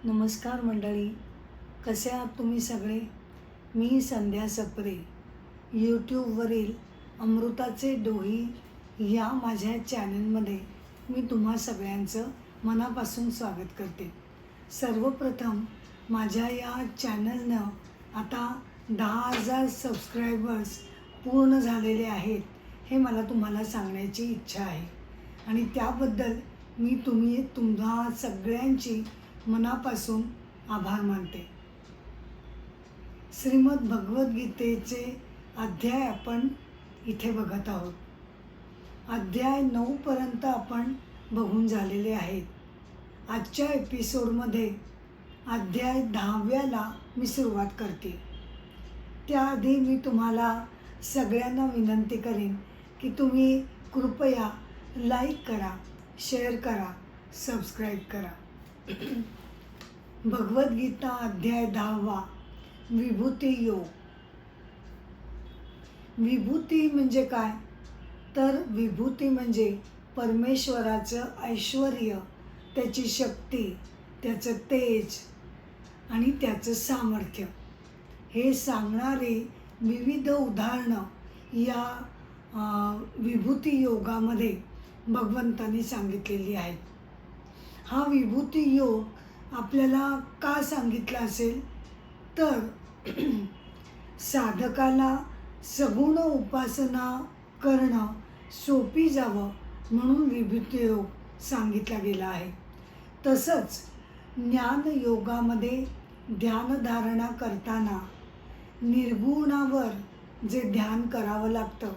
नमस्कार मंडळी, कसे आहात तुम्ही सगळे? मी संध्या सप्रे, यूट्यूबवरील अमृताचे डोही या माझ्या चॅनलमध्ये मी तुम्हा सगळ्यांचं मनापासून स्वागत करते. सर्वप्रथम माझ्या या चॅनलनं आता 10,000 सबस्क्रायबर्स पूर्ण झालेले आहेत हे मला तुम्हाला सांगण्याची इच्छा आहे आणि त्याबद्दल मी तुम्हा सगळ्यांची मनापासून आभार मानते. श्रीमद भगवद्गीतेचे अध्याय आपण इथे बघत आहोत. अध्याय 9 पर्यंत आपण बघून झालेले आहेत. आजच्या एपिसोडमध्ये अध्याय 10व्याला मी सुरुवात करते. त्याआधी मी तुम्हाला सगळ्यांना विनंती करेन की तुम्ही कृपया लाईक करा, शेअर करा, सबस्क्राईब करा. भगवद्गीता अध्याय 10वा, विभूती योग. विभूती म्हणजे काय? तर विभूती म्हणजे परमेश्वराचं ऐश्वर्य, त्याची शक्ती, त्याचं तेज आणि त्याचं सामर्थ्य हे सांगणारे विविध उदाहरणं या विभूती योगामध्ये भगवंतांनी सांगितलेली आहेत. हा विभूती योग आपल्याला का सांगितला असेल तर साधकाला सगुण उपासना करणं सोपी जावं म्हणून विभूती योग सांगितला गेला आहे. तसंच ज्ञानयोगामध्ये ध्यानधारणा करताना निर्गुणावर जे ध्यान करावं लागतं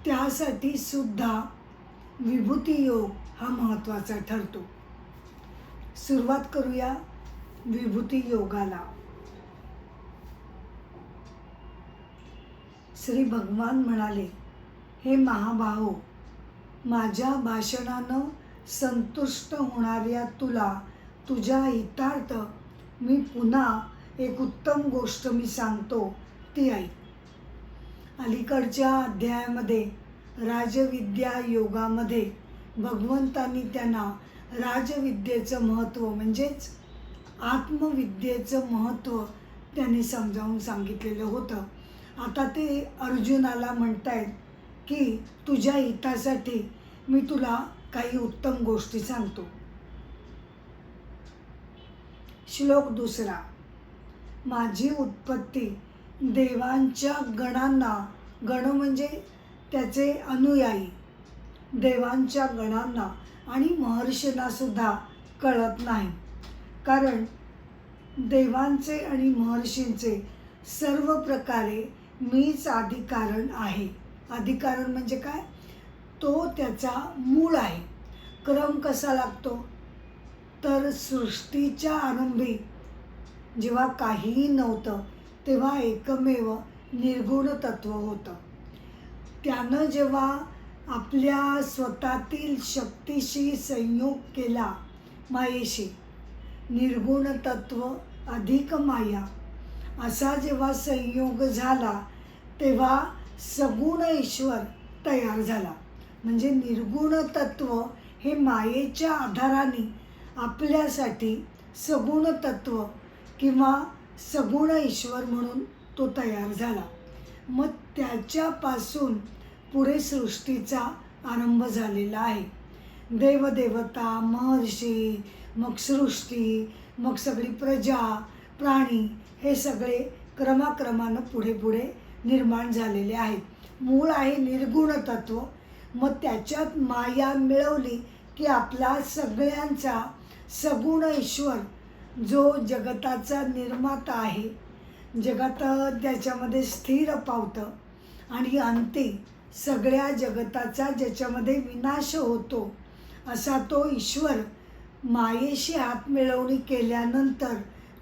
त्यासाठी सुद्धा विभूती योग हा महत्त्वाचा ठरतो. सुरुवात करूया विभूती योगाला. श्री भगवान म्हणाले, हे महाबाहो, माझ्या भाषणानं संतुष्ट होणाऱ्या तुला तुझ्या हितार्थ मी पुन्हा एक उत्तम गोष्ट मी सांगतो ती ऐक. अलीकडच्या अध्यायामध्ये राजविद्या योगामध्ये भगवंतांनी त्यांना राजविद्येचं महत्त्व म्हणजेच आत्मविद्येचं महत्त्व त्यांनी समजावून सांगितलेलं होतं. आता ते अर्जुनाला म्हणतायत की तुझ्या हितासाठी मी तुला काही उत्तम गोष्टी सांगतो. श्लोक 2. माझी उत्पत्ती देवांच्या गणांना, गण म्हणजे त्याचे अनुयायी, देवांच्या गणांना आणि महर्षींना सुद्धा कळत नाही. कारण देवांचे आणि महर्षींचे सर्व प्रकारे मीच आदिकारण आहे. आदिकारण म्हणजे काय? तो त्याचा मूळ आहे. क्रम कसा लागतो? तर सृष्टीच्या आरंभी जेव्हा काहीही नव्हतं तेव्हा एकमेव निर्गुण तत्व होतं. त्यानं जेव्हा आपल्या स्वतःतील शक्तीशी संयोग केला मायेशी, निर्गुण तत्व अधिक माया असा जेव्हा संयोग झाला तेव्हा सगुण ईश्वर तयार झाला. म्हणजे निर्गुण तत्व हे मायेच्या आधाराने आपल्यासाठी सगुण तत्व किंवा सगुण ईश्वर म्हणून तो तयार झाला. मग त्याच्यापासून पुढे सृष्टीचा आरंभ झालेला आहे. देवदेवता, महर्षी, मग सृष्टी, मग सगळी प्रजा, प्राणी हे सगळे क्रमाक्रमानं पुढे पुढे निर्माण झालेले आहेत. मूळ आहे निर्गुण तत्व. मग त्याच्यात माया मिळवली की आपला सगळ्यांचा सगुण ईश्वर जो जगताचा निर्माता आहे, जगत त्याच्यामध्ये स्थिर पावतं आणि अंती सगळ्या जगताचा ज्याच्यामध्ये विनाश होतो असा तो ईश्वर मायेशी हात मिळवणी केल्यानंतर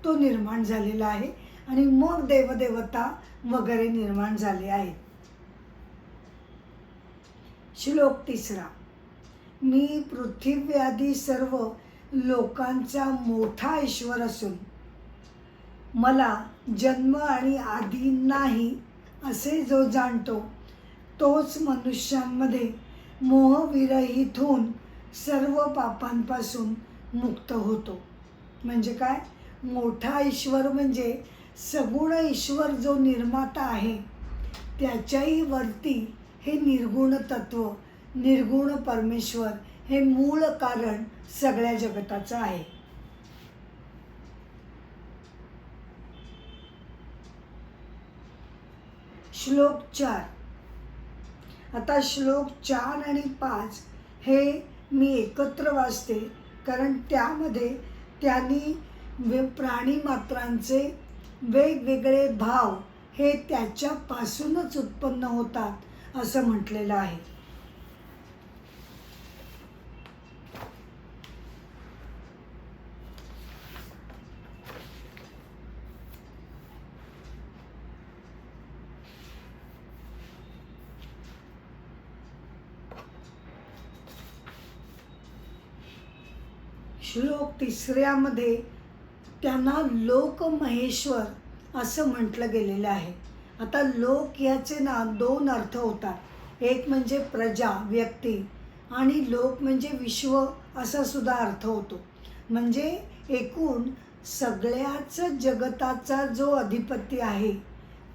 तो निर्माण झालेला आहे आणि मग देवदेवता वगैरे निर्माण झाले आहेत. श्लोक 3. मी पृथ्वीआदी सर्व लोकांचा मोठा ईश्वर असून मला जन्म आणि आदी नाही असे जो जाणतो तोच मनुष्यांमध्ये मोहविरहित होऊन सर्व पापांपासून मुक्त होतो. म्हणजे काय? मोठा ईश्वर म्हणजे सगुण ईश्वर जो निर्माता आहे त्याच्याही वरती हे निर्गुण तत्व, निर्गुण परमेश्वर हे मूळ कारण सगळ्या जगताचं आहे. श्लोक 4. आता श्लोक 4 आणि 5 हे मी एकत्र वाचते, कारण त्यामध्ये त्यांनी प्राणी मात्रांचे वेगवेगळे भाव हे त्याच्यापासूनच उत्पन्न होतात असं म्हटलेलं आहे. श्लोक 3 त्यांना लोक महेश्वर असं म्हटलं गेलेलं आहे. आता लोक याचे ना 2 अर्थ होतात. एक म्हणजे प्रजा, व्यक्ती, आणि लोक म्हणजे विश्व असा सुद्धा अर्थ होतो. म्हणजे एकूण सगळ्याच जगताचा जो अधिपती आहे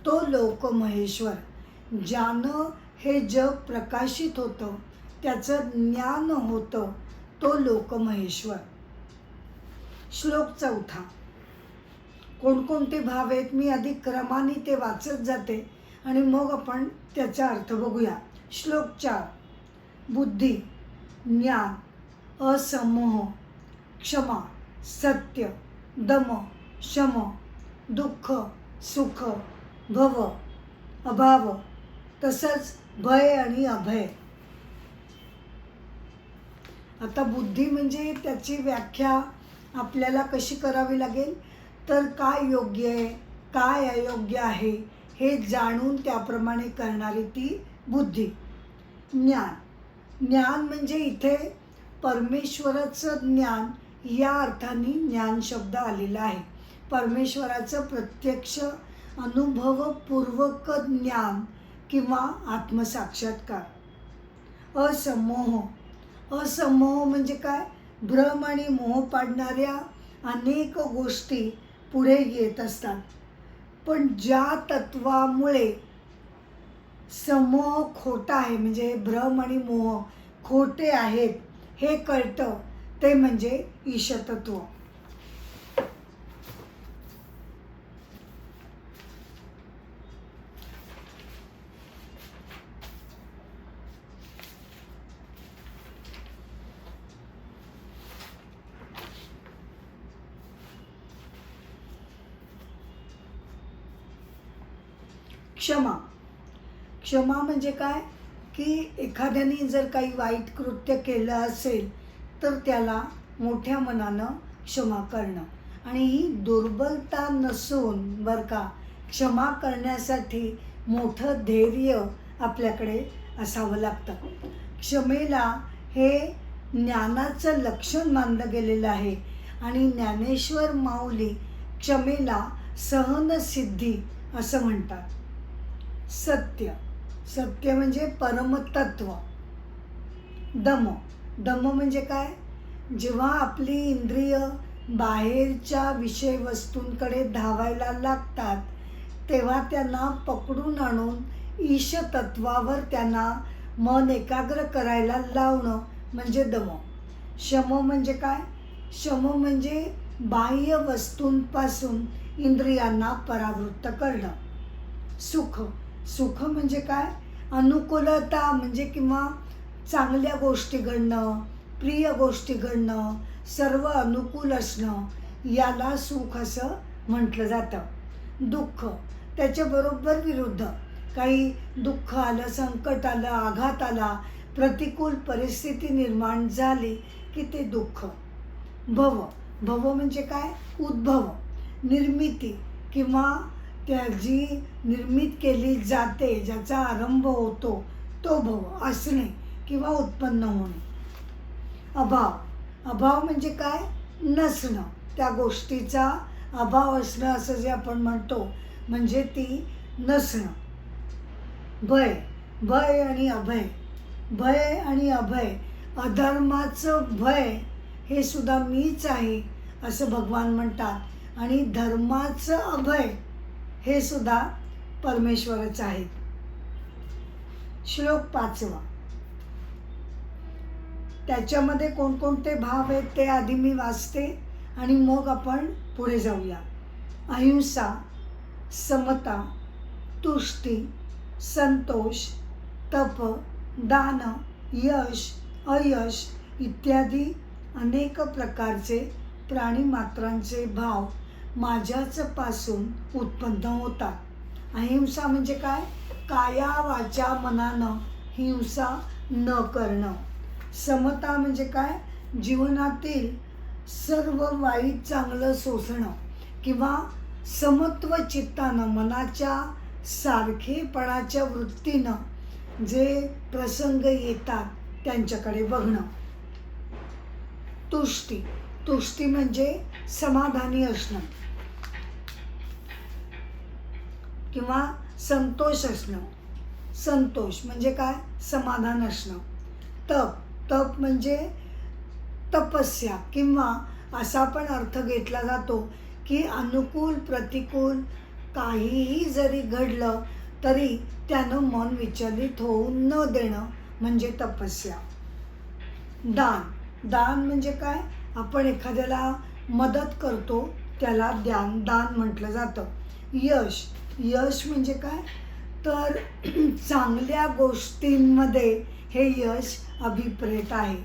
तो लोक महेश्वर, ज्यानं हे जग प्रकाशित होतं, त्याचं ज्ञान होतं, तो लोक महेश्वर. श्लोक 4. कोणकोणते भाव आहेत मी आधी क्रमाने ते वाचत जाते आणि मग आपण त्याचा अर्थ बघूया. श्लोक 4. बुद्धी, ज्ञान, असमोह, क्षमा, सत्य, दम, शम, दुःख, सुख, भव, अभाव, तसंच भय आणि अभय. आता बुद्धी म्हणजे त्याची व्याख्या आपल्याला कशी करावी लागेल, तर काय योग्य आहे, काय अयोग्य आहे हे जाणून त्याप्रमाणे करणारी ती बुद्धी. ज्ञान, ज्ञान म्हणजे इथे परमेश्वराचं ज्ञान या अर्थाने ज्ञान शब्द आलेला आहे. परमेश्वराचं प्रत्यक्ष अनुभवपूर्वक ज्ञान किंवा आत्मसाक्षात्कार. असमोह, असमोह म्हणजे काय? भ्रम आणि मोह पाडणाऱ्या अनेक गोष्टी पुढे येत असतात, पण ज्या तत्वामुळे समोह खोटा आहे, म्हणजे भ्रम आणि मोह खोटे आहेत हे कळतं, ते म्हणजे ईशतत्व. क्षमा, क्षमा म्हणजे काय की एखाद्याने जर काही वाईट कृत्य केलं असेल तर त्याला मोठ्या मनानं क्षमा करणं. आणि ही दुर्बलता नसून बरं का, क्षमा करण्यासाठी मोठं धैर्य आपल्याकडे असावं लागतं. क्षमेला हे ज्ञानाचं लक्षण मानलं गेलेलं आहे आणि ज्ञानेश्वर माऊली क्षमेला सहनसिद्धी असं म्हणतात. सत्य, सत्य म्हणजे परमतत्व. दम, दम म्हणजे काय? जेव्हा आपली इंद्रिय बाहेरच्या विषय वस्तूंकडे धावायला लागतात तेव्हा त्यांना पकडून आणून ईशतत्वावर त्यांना मन एकाग्र करायला लावणं म्हणजे दम. शम म्हणजे काय? शम म्हणजे बाह्य वस्तूंपासून इंद्रियांना परावृत्त करणं. सुख, सुख म्हणजे काय? अनुकूलता म्हणजे किंवा चांगल्या गोष्टी घडणं, प्रिय गोष्टी घडणं, सर्व अनुकूल असणं, याला सुख असं म्हटलं जातं. दुःख, त्याच्याबरोबर विरुद्ध, काही दुःख आलं, संकट आलं, आघात आला, प्रतिकूल परिस्थिती निर्माण झाली की ते दुःख. भव, भव म्हणजे काय? उद्भव, निर्मिती किंवा त्याची निर्मित केली जाते, ज्याचा आरंभ होतो तो भव, असणे किंवा उत्पन्न होणे. अभाव, अभाव म्हणजे काय? नसणं, त्या गोष्टीचा अभाव असणं असं जे आपण म्हणतो म्हणजे ती नसणं. भय, भय आणि अभय, भय आणि अभय, अधर्माचं भय हे सुद्धा मीच आहे असं भगवान म्हणतात. आणि धर्माचं अभय हे सुद्धा परमेश्वरच आहेत. श्लोक 5. त्याच्यामध्ये कोणकोणते भाव आहेत ते आधी मी वाचते आणि मग आपण पुढे जाऊया. अहिंसा, समता, तुष्टी, संतोष, तप, दान, यश, अयश इत्यादी अनेक प्रकारचे प्राणीमात्रांचे भाव माझ्याच पासून उत्पन्न होतात. अहिंसा म्हणजे काय? काया वाचा मनानं हिंसा न करणं. समता म्हणजे काय? जीवनातील सर्व वाईट चांगलं सोसणं किंवा समत्व चित्तानं मनाच्या सारखेपणाच्या वृत्तीनं जे प्रसंग येतात त्यांच्याकडे बघणं. तुष्टी, तुष्टी म्हणजे समाधानी असणं किंवा संतोष असणं. संतोष म्हणजे काय? समाधान असणं. तप, तप म्हणजे तपस्या किंवा असा पण अर्थ घेतला जातो की अनुकूल प्रतिकूल काहीही जरी घडलं तरी त्यानं मन विचलित होऊ न देणं म्हणजे तपस्या. दान, दान म्हणजे काय? आपण एखाद्याला मदत करतो त्याला दान म्हटलं जातं. यश, यश म्हणजे काय? तर चांगल्या गोष्टींमध्ये हे यश अभिप्रेत आहे.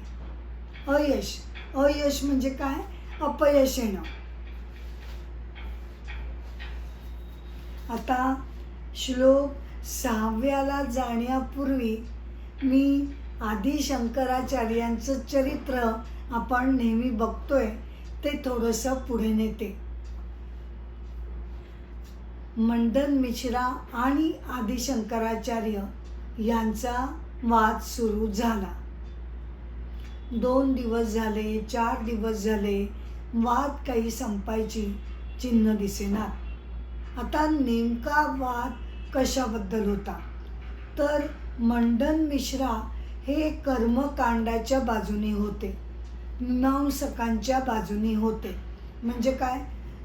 अयश, अयश म्हणजे काय? अपयश येणं. आता श्लोक 6व्याला जाण्यापूर्वी मी आदी शंकराचार्यांचं चरित्र आपण नेहमी बघतोय ते थोडंसं पुढे नेते. मंडन मिश्रा आणि आदी शंकराचार्य यांचा वाद सुरू झाला. 2 दिवस झाले, 4 दिवस झाले, वाद काही संपायची चिन्ह दिसेनात. आता नेमका वाद कशाबद्दल होता? तर मंडन मिश्रा हे कर्मकांडाच्या बाजूने होते, मीमांसकांच्या बाजूने होते. म्हणजे काय?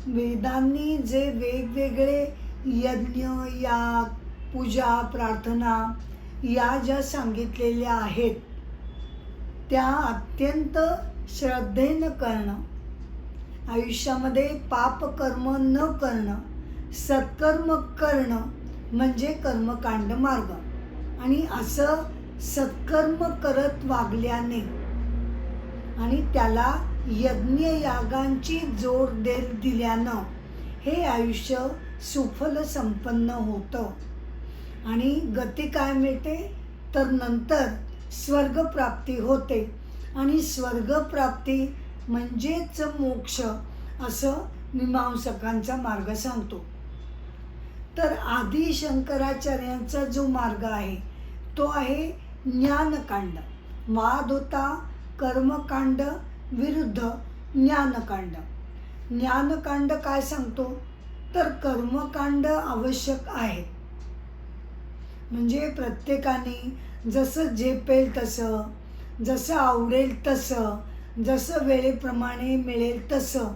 वेदांनी जे वेगवेगळे यज्ञ, याग, पूजा, प्रार्थना या ज्या सांगितलेल्या आहेत त्या अत्यंत श्रद्धेनं करणं, आयुष्यामध्ये पापकर्म न करणं, सत्कर्म करणं म्हणजे कर्मकांड मार्ग. आणि असं सत्कर्म करत वागल्याने आणि त्याला यज्ञयागांची जोड दिल्यानं हे आयुष्य सुफल संपन्न होतं. आणि गती काय मिळते? तर नंतर स्वर्गप्राप्ती होते. आणि स्वर्गप्राप्ती म्हणजेच मोक्ष असं मीमांसकांचा मार्ग सांगतो. तर आदी शंकराचार्यांचा जो मार्ग आहे तो आहे ज्ञानकांड. वाद होता कर्मकांड विरुद्ध ज्ञानकांड. ज्ञानकांड काय सांगतो? तर कर्मकांड आवश्यक आहे. म्हणजे प्रत्येकाने जसं झेपेल तसं, जसं आवडेल तसं, जसं वेळेप्रमाणे मिळेल तसं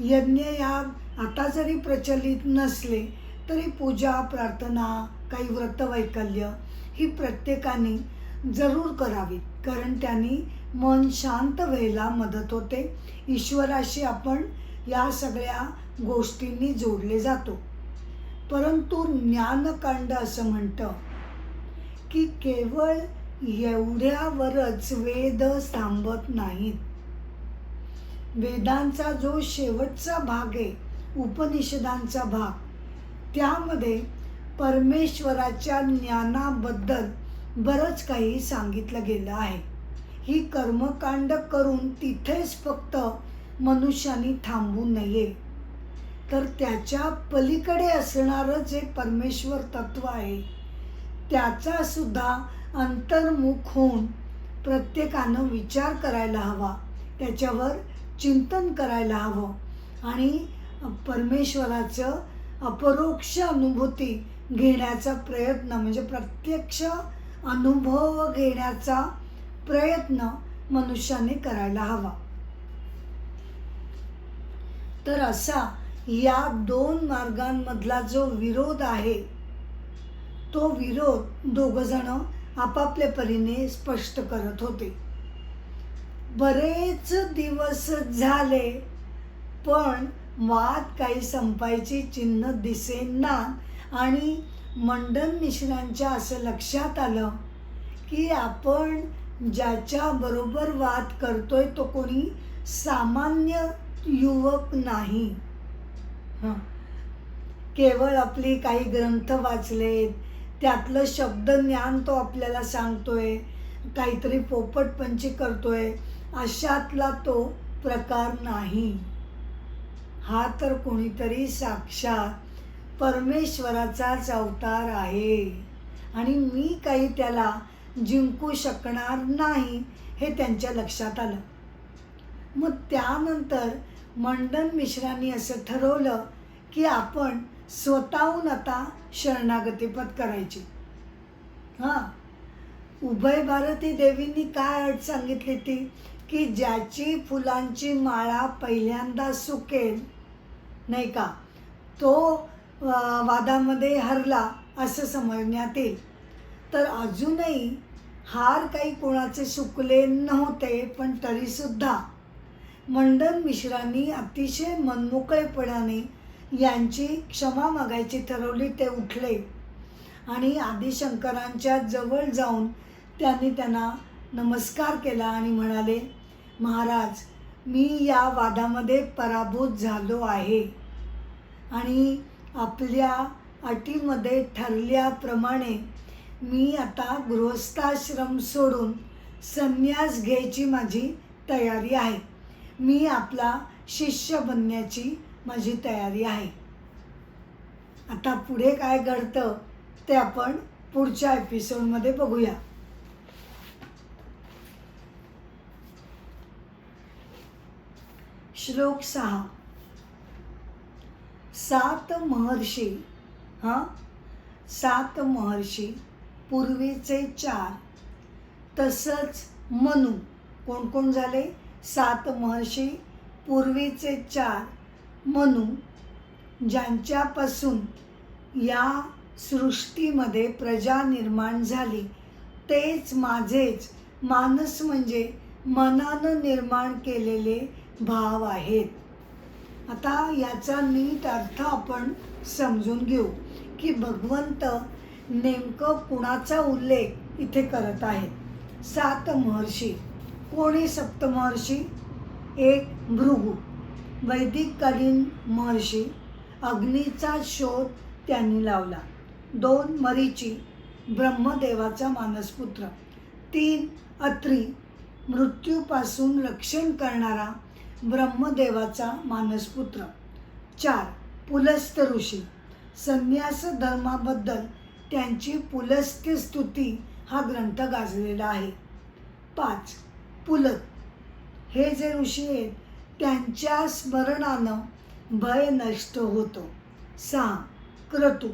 यज्ञयाग आता जरी प्रचलित नसले तरी पूजा, प्रार्थना, काही व्रतवैकल्य ही प्रत्येकाने जरूर करावीत. कारण त्यांनी मन शांत व्हायला मदत होते. ईश्वराशी आपण या सगळ्या गोष्टींनी जोडले जातो. परंतु ज्ञानकांड असं म्हणतं की केवळ एवढ्यावरच वेद थांबत नाहीत. वेदांचा जो शेवटचा भाग आहे, उपनिषदांचा भाग, त्यामध्ये परमेश्वराच्या ज्ञानाबद्दल बरंच काही सांगितलं गेलं आहे. ही कर्मकांड करून तिथेच फक्त मनुष्याने थांबू नये, तर त्याच्या पलीकडे असणारं जे परमेश्वर तत्व आहे त्याचा सुद्धा अंतर्मुख होऊन प्रत्येकानं विचार करायला हवा, त्याच्यावर चिंतन करायला हवं आणि परमेश्वराचं अपरोक्ष अनुभूती घेण्याचा प्रयत्न म्हणजे प्रत्यक्ष अनुभव घेण्याचा प्रयत्न मनुष्याने करायला हवा. तर असा या दोन मार्गांमधला जो विरोध आहे तो विरोध दोघंजण आपापल्या परीने स्पष्ट करत होते. बरेच दिवस झाले पण वाद काही संपायची चिन्ह दिसेना आणि मंडन मिश्रांच्या असं लक्षात आलं की आपण ज्याच्या बरोबर वाद करतोय तो कोणी सामान्य युवक नाही. केवळ आपली काही ग्रंथ वाचलेत, त्यातलं शब्दज्ञान तो आपल्याला सांगतोय, काहीतरी पोपटपंची करतोय, अशातला तो प्रकार नाही. हा तर कोणीतरी साक्षात परमेश्वराचाच अवतार आहे आणि मी काही त्याला जिंकू शकणार नाही हे त्यांच्या लक्षात आलं. मग त्यानंतर मंडन मिश्रांनी असं ठरवलं की आपण स्वतःहून आता शरणागती पत्करायची. उभय भारती देवींनी काय अट सांगितली ती की ज्याची फुलांची माळा पहिल्यांदा सुकेल नाही का तो वादामध्ये हरला असं समजण्यात येईल. तर अजूनही हार काही कोणाचे सुकले नव्हते पण तरीसुद्धा मंडन मिश्रांनी अतिशय मनमोकळेपणाने यांची क्षमा मागायची ठरवली. ते उठले आणि आदिशंकरांच्या जवळ जाऊन त्यांना नमस्कार केला आणि म्हणाले, महाराज, मी या वादामध्ये पराभूत झालो आहे आणि आपल्या अटीमध्ये ठरल्याप्रमाणे मी आता गृहस्थाश्रम सोडून संन्यास घ्यायची माझी तयारी आहे. मी आपला शिष्य बनण्याची माझी तयारी आहे. आता पुढे काय घडतं ते आपण पुढच्या एपिसोडमध्ये बघूया. श्लोक 6. 7 महर्षी 7 महर्षी पूर्वीचे 4 तसंच मनु. कोण कोण झाले? 7 महर्षी पूर्वीचे 4 मनु, ज्यांच्यापासून या सृष्टीमध्ये प्रजा निर्माण झाली, तेच माझेच मानस म्हणजे मनानं निर्माण केलेले भाव आहेत. आता याचा नीट अर्थ आपण समजून घेऊ की भगवंत नेमकं कुणाचा उल्लेख इथे करत आहेत. 7 महर्षी. कोणी सप्तमहर्षी? 1 भृगु, वैदिककालीन महर्षी, अग्नीचा शोध त्यांनी लावला. 2 मरीची, ब्रह्मदेवाचा मानसपुत्र. 3 अत्री, मृत्यूपासून रक्षण करणारा ब्रह्मदेवाचा मानसपुत्र. 4 पुलस्त ऋषी, संन्यास धर्माबद्दल त्यांची पुलस्त्य स्तुती हा ग्रंथ गाजलेला आहे. 5 पुलत, हे जे ऋषी आहेत त्यांच्या स्मरणानं भय नष्ट होतो. 6 क्रतु,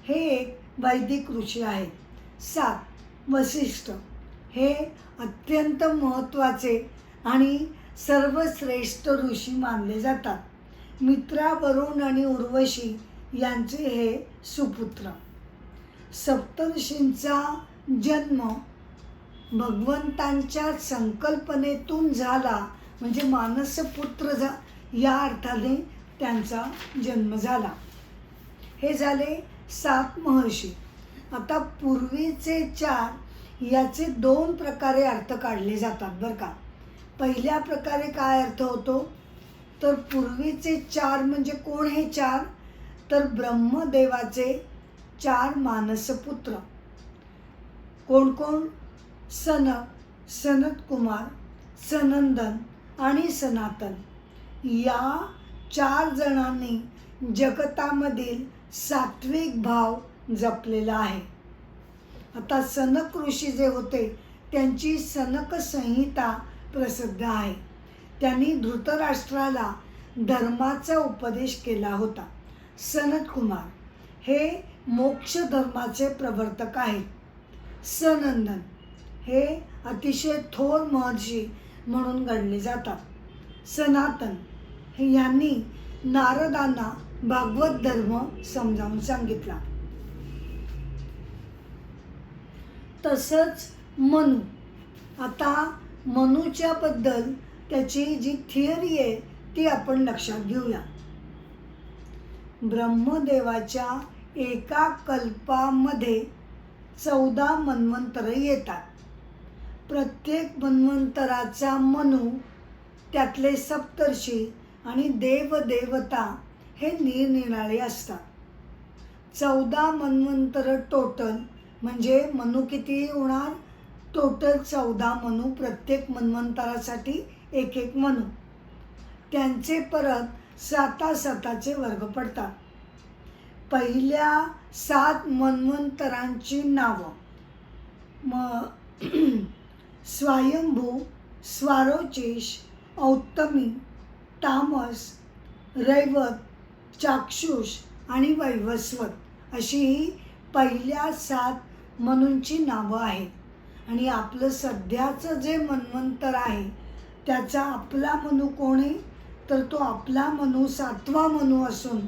हे एक वैदिक ऋषी आहेत. 7 वसिष्ठ, हे अत्यंत महत्त्वाचे आणि सर्वश्रेष्ठ ऋषी मानले जातात. मित्रा, वरुण आणि उर्वशी यांचे हे सुपुत्र. सप्तऋषींचा जन्म भगवंतांच्या संकल्पनेतून झाला म्हणजे मानसपुत्र या अर्थाने त्यांचा जन्म झाला. हे झाले 7 महर्षी. आता पूर्वीचे 4 याचे 2 प्रकारे अर्थ काढले जातात बरं का. पहिल्या प्रकारे काय अर्थ होतो तर पूर्वीचे 4 म्हणजे कोण? हे 4 तर ब्रह्मदेवाचे 4 मानसपुत्र. कोण कोण? सनक, सनतकुमार, सनंदन आणि सनातन. या 4 जणांनी जगतामधील सात्विक भाव जपलेला आहे. आता सनक ऋषी जे होते त्यांची सनक संहिता प्रसिद्ध आहे. त्यांनी धृतराष्ट्राला धर्माचा उपदेश केला होता. सनतकुमार हे मोक्ष धर्माचे प्रवर्तक आहेत. सनंदन हे अतिशय थोर महर्षी म्हणून गणले जातात. सनातन हे यांनी नारदांना भागवत धर्म समजावून सांगितला. तसंच मनु, आता मनुच्या बद्दल त्याची जी थिअरी आहे ती आपण लक्षात घेऊया. ब्रह्मदेवाच्या एका कल्पामध्ये 14 मन्वंतरं येतात. प्रत्येक मन्वंतराचा मनु, त्यातले सप्तर्षी आणि देवदेवता हे निरनिराळे असतात. 14 मन्वंतर टोटल, म्हणजे मनु किती होणार? टोटल 14 मनु, प्रत्येक मन्वंतरासाठी एक एक मनु. त्यांचे परत 7 वर्ग पडतात. पहिल्या 7 मन्वंतरांची नावं स्वयंभू, स्वारोचिष, औत्तमी, तामस, रैवत, चाक्षुष आणि वैवस्वत अशी ही पहिल्या 7 मनूंची नावं आहेत. आणि आपलं सध्याचं जे मन्वंतर आहे त्याचा आपला मनू कोण आहे? तर तो आपला मनू 7वा मनू असून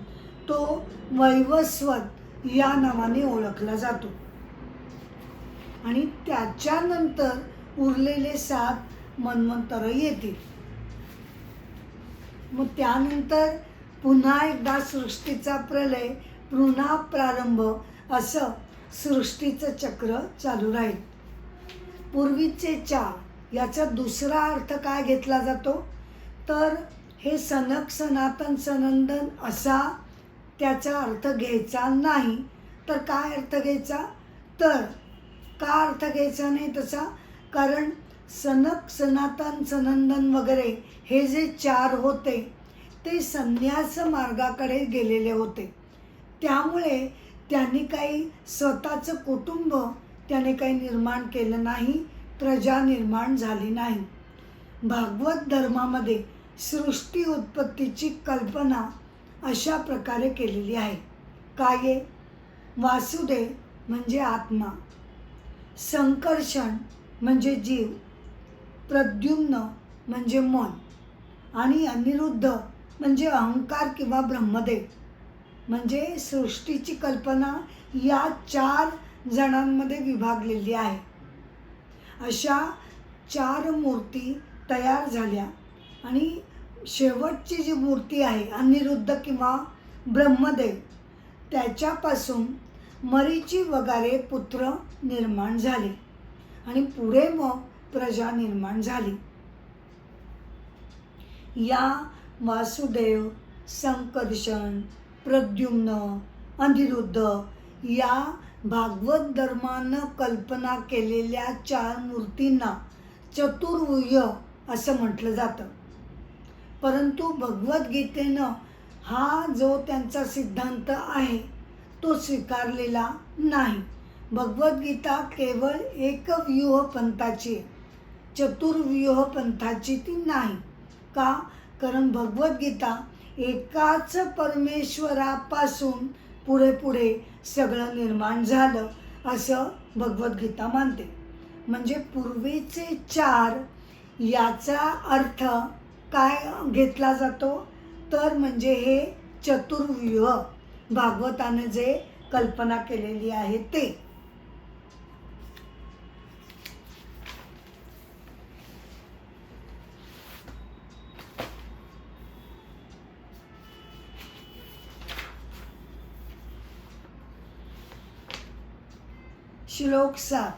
तो वैवस्वत या नावाने ओळखला जातो. आणि त्याच्यानंतर उरलेले 7 मन्वंतर येतील. मग त्यानंतर पुन्हा एकदा सृष्टीचा प्रलय, पुन्हा प्रारंभ, असं सृष्टीचं चक्र चालू राहील. पूर्वीचे 4 याचा दुसरा अर्थ काय घेतला जातो? तर हे सनक सनातन सनंदन असा त्याचा अर्थ घ्यायचा नाही. तर काय अर्थ घ्यायचा? तर का अर्थ घ्यायचा नाही तसा? कारण सनक सनातन सनंदन वगैरे हे जे 4 होते ते संन्यास मार्गाकडे गेलेले होते. त्यामुळे त्यांनी काही स्वतःचं कुटुंब त्याने काही निर्माण केलं नाही, प्रजा निर्माण झाली नाही. भागवत धर्मामध्ये सृष्टी उत्पत्तीची कल्पना अशा प्रकारे केलेली आहे. काय आहे? वासुदेव म्हणजे आत्मा, संकर्षण म्हणजे जीव, प्रद्युम्न म्हणजे मन आणि अनिरुद्ध म्हणजे अहंकार किंवा ब्रह्मदेव. म्हणजे सृष्टीची कल्पना या 4 जणांमध्ये विभागलेली आहे. अशा 4 मूर्ती तयार झाल्या आणि शेवटची जी मूर्ती आहे अनिरुद्ध किंवा ब्रह्मदेव, त्याच्यापासून मरीची वगैरे पुत्र निर्माण झाले आणि पुढे मग प्रजा निर्माण झाली. या वासुदेव, संकर्षण, प्रद्युम्न, अनिरुद्ध या भागवत धर्मानं कल्पना केलेल्या 4 मूर्तींना चतुर्व्यूह असं म्हटलं जातं. परंतु भगवद्गीतेनं हा जो त्यांचा सिद्धांत आहे तो स्वीकारलेला नाही. भगवद्गीता केवळ एकव्यूह पंथाची आहे, चतुर्व्यूह पंथाची ती नाही. का? कारण भगवद्गीता एकाच परमेश्वरापासून पुढे पुढे सगळं निर्माण झालं असं भगवद्गीता मानते. म्हणजे पूर्वीचे 4 याचा अर्थ काय घेतला जातो? तर म्हणजे हे चतुर्व्यूह भागवताने जे कल्पना केलेली आहे ते. श्लोक 7.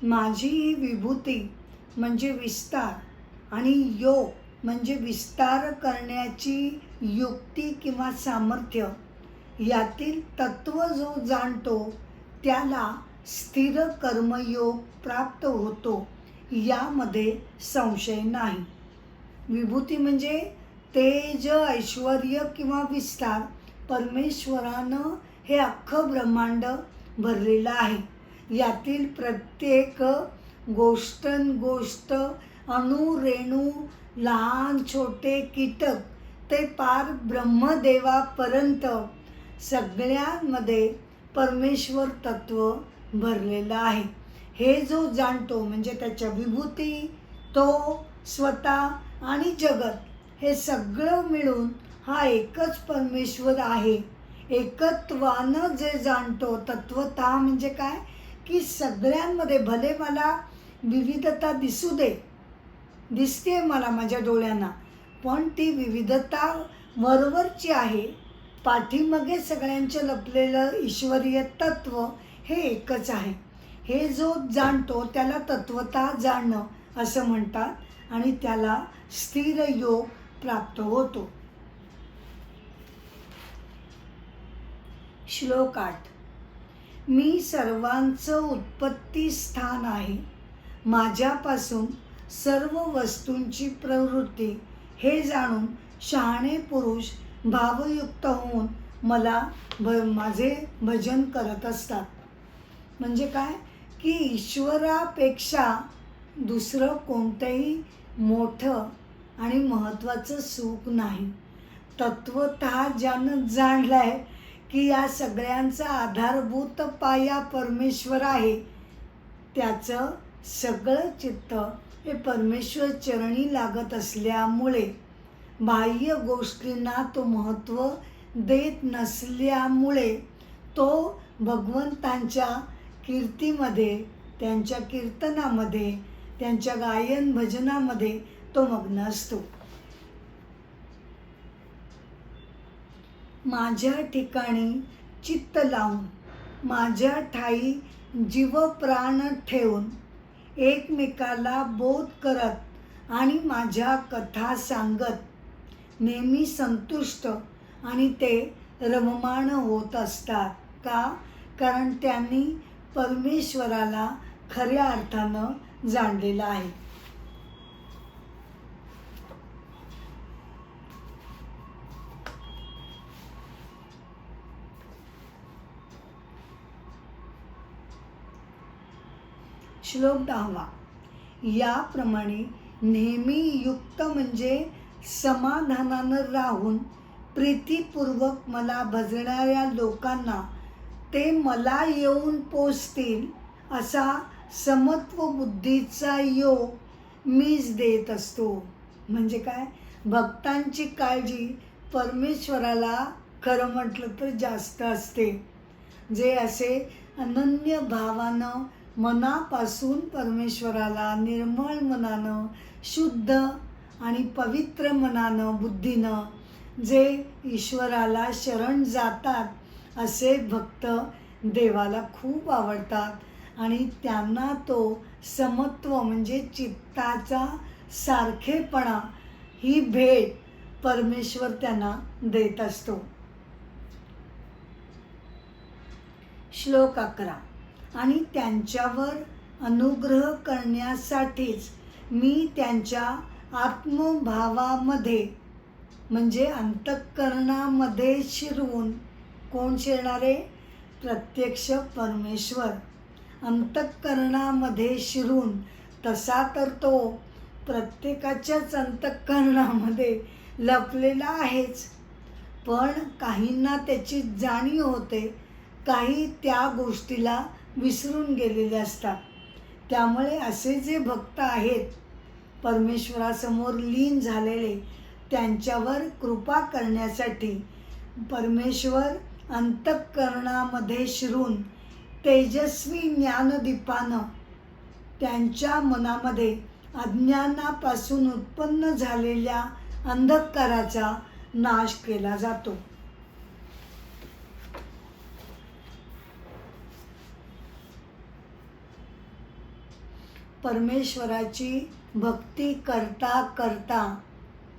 माझी ही विभूती म्हणजे विस्तार आणि योग म्हणजे विस्तार करण्याची युक्ती किंवा सामर्थ्य, यातील तत्व जो जाणतो त्याला स्थिर कर्मयोग प्राप्त होतो, यामध्ये संशय नाही. विभूती म्हणजे तेज, ऐश्वर्य किंवा विस्तार. परमेश्वरानं हे अख्खं ब्रह्मांड भरलेलं आहे. यातील प्रत्येक गोष्ट, अणु, रेणू, लहान छोटे कीटक ते पार ब्रह्मदेवापर्यंत सगळ्यांमध्ये परमेश्वर तत्व भरलेलं आहे. हे जो जाणतो म्हणजे त्याच्या विभूती, तो स्वतः आणि जगत हे सगळं मिळून हा एकच परमेश्वर आहे. एकत्वानं जे जाणतो, तत्वतः म्हणजे काय की सगळ्यांमध्ये, भले मला विविधता दिसते मला माझ्या डोळ्यांना, पण ती विविधता वरवरची आहे. पाठीमागे सगळ्यांचं लपलेलं ईश्वरीय तत्व हे एकच आहे. हे जो जाणतो त्याला तत्वतः जाणणं असं म्हणतात आणि त्याला स्थिर योग प्राप्त होतो. श्लोक 8. मी सर्वांचं उत्पत्ती स्थान आहे. माझ्यापासून सर्व वस्तूंची प्रवृत्ती हे जाणून शहाणे पुरुष भावयुक्त होऊन मला माझे भजन करत असतात. म्हणजे काय की ईश्वरापेक्षा दुसरं कोणतंही मोठं आणि महत्त्वाचं सुख नाही. तत्वतः ज्यानं जाणलं आहे की या सगळ्यांचा आधारभूत पाया परमेश्वर आहे, त्याचं सगळं चित्त हे परमेश्वर चरणी लागत असल्यामुळे, बाह्य गोष्टींना तो महत्त्व देत नसल्यामुळे, तो भगवंतांच्या कीर्तीमध्ये, त्यांच्या कीर्तनामध्ये, त्यांच्या गायन भजनामध्ये तो मग्न असतो. माझ्या ठिकाणी चित्त लावून, माझ्या ठाई जीव प्राण ठेवून, एकमेकाला बोध करत आणि माझ्या कथा सांगत नेहमी संतुष्ट आणि ते रममाण होत असतात. का? कारण त्यांनी परमेश्वराला खऱ्या अर्थानं जाणलेलं आहे. श्लोक 10. याप्रमाणे नेहमी युक्त म्हणजे समाधानानं राहून प्रीतीपूर्वक मला भजणाऱ्या लोकांना ते मला येऊन पोचतील असा समत्व बुद्धीचा योग मीच देत असतो. म्हणजे काय? भक्तांची काळजी परमेश्वराला खरं म्हटलं तर जास्त असते. जे असे अनन्य भावानं मनापासून परमेश्वराला निर्मळ मनानं, शुद्ध आणि पवित्र मनानं, बुद्धीनं जे ईश्वराला शरण जातात, असे भक्त देवाला खूप आवडतात आणि त्यांना तो समत्व म्हणजे चित्ताचा सारखेपणा ही भेट परमेश्वर त्यांना देत असतो. श्लोक 11. आणि त्यांच्यावर अनुग्रह करण्यासाठीच मी त्यांच्या आत्मभावामध्ये म्हणजे अंतःकरणामध्ये शिरवून, कोण शिरणारे? प्रत्यक्ष परमेश्वर. अंतःकरणामध्ये शिरून, तसा तर तो प्रत्येकाच्याच अंतःकरणामध्ये लपलेला आहेच, पण काहींना त्याची जाणीव होते, काही त्या गोष्टीला विसरून गेलेले असतात. त्यामुळे असे जे भक्त आहेत परमेश्वरासमोर लीन झालेले, त्यांच्यावर कृपा करण्यासाठी परमेश्वर अंतःकरणामध्ये शिरून तेजस्वी ज्ञानदीपानं त्यांच्या मनामध्ये अज्ञानापासून उत्पन्न झालेल्या अंधकाराचा नाश केला जातो. परमेश्वराची भक्ती करता करता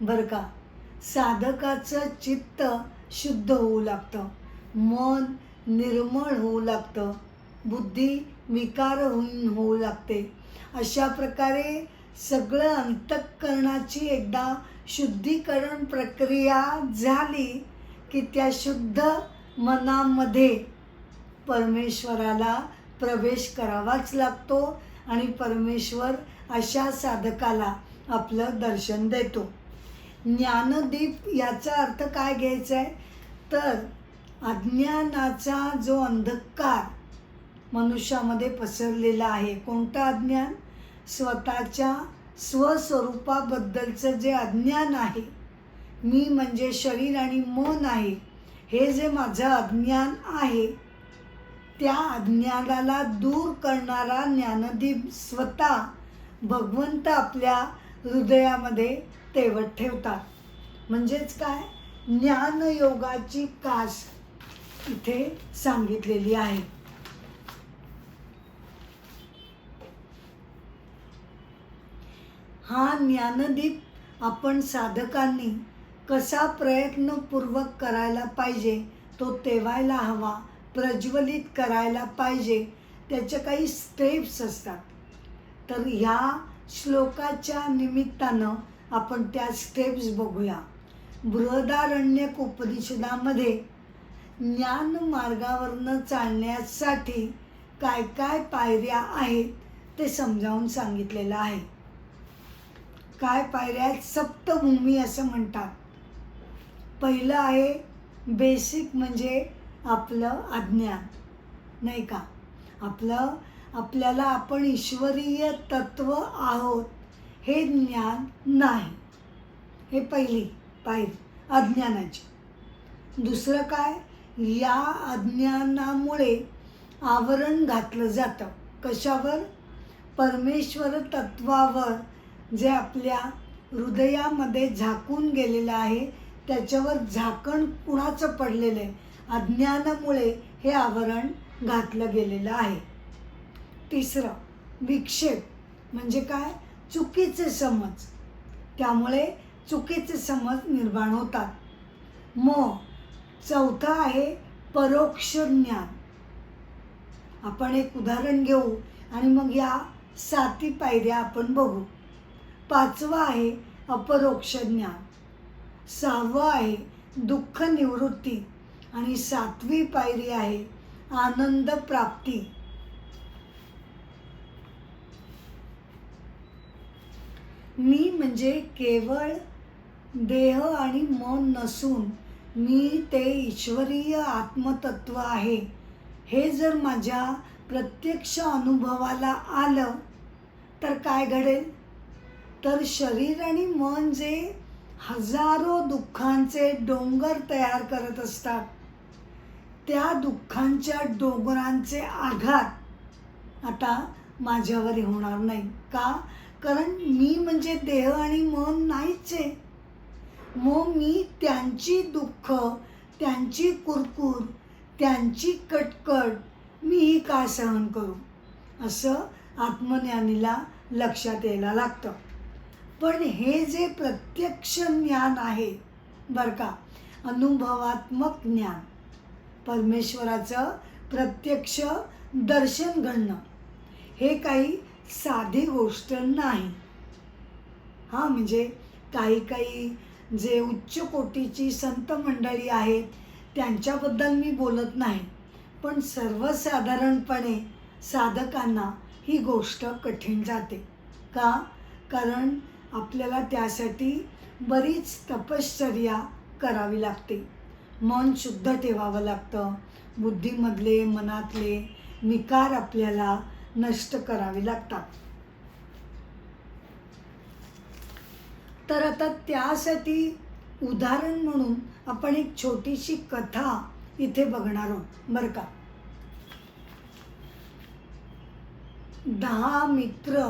बरं का, साधकाचं चित्त शुद्ध होऊ लागतं, मन निर्मळ होऊ लागतं, बुद्धी विकारहीन होऊ लागते. अशा प्रकारे सगळं अंतःकरणाची एकदा शुद्धीकरण प्रक्रिया झाली की त्या शुद्ध मनामध्ये परमेश्वराला प्रवेश करावाच लागतो आणि परमेश्वर अशा साधकाला आपलं दर्शन देतो. ज्ञानदीप याचा अर्थ काय घ्यायचा आहे तर अज्ञानाचा जो अंधकार मनुष्यामध्ये पसरलेला आहे, कोणतं अज्ञान? स्वतःच्या स्वस्वरूपाबद्दलचं जे अज्ञान आहे मी म्हणजे शरीर आणि मन आहे, हे जे माझं अज्ञान आहे, त्या अज्ञानाला दूर करणारा ज्ञानदीप स्वतः भगवंत आपल्या हृदयामध्ये तेवत ठेवतात. म्हणजेच काय, ज्ञानयोगाची कास इथे सांगितलेली आहे. हा ज्ञानदीप आपण साधकांनी कसा प्रयत्नपूर्वक करायला पाहिजे, तो तेवायला हवा, प्रज्वलित करायला पाहिजे, त्याच्या काही स्टेप्स असतात. तर ह्या श्लोकाच्या निमित्तानं आपण त्या स्टेप्स बघूया. बृहदारण्यक उपनिषदामध्ये ज्ञान मार्गावरनं चालण्यासाठी काय काय पायऱ्या आहेत ते समजावून सांगितलेलं आहे. काय पायऱ्या आहेत? सप्तभूमी असं म्हणतात. पहिलं आहे बेसिक, म्हणजे आपलं अज्ञान, नाही का. आपल्याला आपण ईश्वरीय तत्व आहोत हे ज्ञान नाही, हे पहिली पायरी अज्ञानाची. दुसरं काय, या अज्ञानामुळे आवरण घातलं जातं. कशावर? परमेश्वर तत्वावर, जे आपल्या हृदयामध्ये झाकून गेलेलं आहे, त्याच्यावर झाकण कुणाचं पडलेलं आहे? अज्ञानामुळे हे आवरण घातलं गेलेलं आहे. तिसरं विक्षेप, म्हणजे काय? चुकीचे समज, त्यामुळे चुकीचे समज निर्माण होतात. मग चौथं आहे परोक्ष ज्ञान. आपण एक उदाहरण घेऊ आणि मग या 7 पायऱ्या आपण बघू. 5वं आहे अपरोक्ष ज्ञान. 6वं आहे दुःख निवृत्ती. आणि 7वी पायरी आहे आनंद प्राप्ती. मी म्हणजे केवळ देह आणि मन नसून मी ते ईश्वरीय आत्मतत्व आहे, हे जर माझ्या प्रत्यक्ष अनुभवाला आलं तर काय घडेल? तर शरीर आणि मन जे हजारो दुःखांचे डोंगर तयार करत असतात, त्या दुःखांच्या डोंगरांचे आघात आता माझ्यावर होणार नाही. का? कारण मी म्हणजे देह आणि मन नाहीच आहे. मग मी त्यांची दुःख, त्यांची कुरकुर, त्यांची कटकट मीही का सहन करू, असं आत्मज्ञानीला लक्षात यायला लागतं. पण हे जे प्रत्यक्ष ज्ञान आहे बरं का, अनुभवात्मक ज्ञान, परमेश्वराचं प्रत्यक्ष दर्शन घडणं, हे काही साधी गोष्ट नाही. हां, म्हणजे काही जे उच्च कोटीची संत मंडळी आहेत त्यांच्याबद्दल मी बोलत नाही, पण सर्वसाधारणपणे साधकांना ही गोष्ट कठीण जाते. का? कारण आपल्याला त्यासाठी बरीच तपश्चर्या करावी लागते. मन शुद्ध ठेवावं लागतं. बुद्धीमधले, मनातले विकार आपल्याला नष्ट करावे लागतात. तर आता त्यासाठी उदाहरण म्हणून आपण एक छोटीशी कथा इथे बघणार आहोत बरं का. 10 मित्र,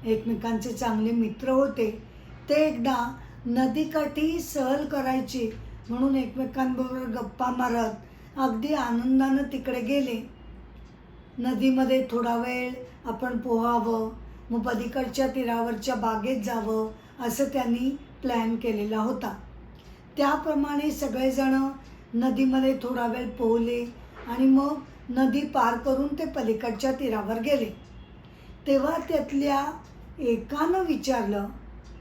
एकमेकांचे चांगले मित्र होते. ते एकदा नदीकाठी सहल करायची म्हणून एकमेकांबरोबर गप्पा मारत अगदी आनंदानं तिकडे गेले. नदीमध्ये थोडा वेळ आपण पोहावं, मग पलीकडच्या तीरावरच्या बागेत जावं, असं त्यांनी प्लॅन केलेला होता. त्याप्रमाणे सगळेजण नदीमध्ये थोडा वेळ पोहले आणि मग नदी पार करून ते पलीकडच्या तीरावर गेले. तेव्हा त्यातल्या एकानं विचारलं,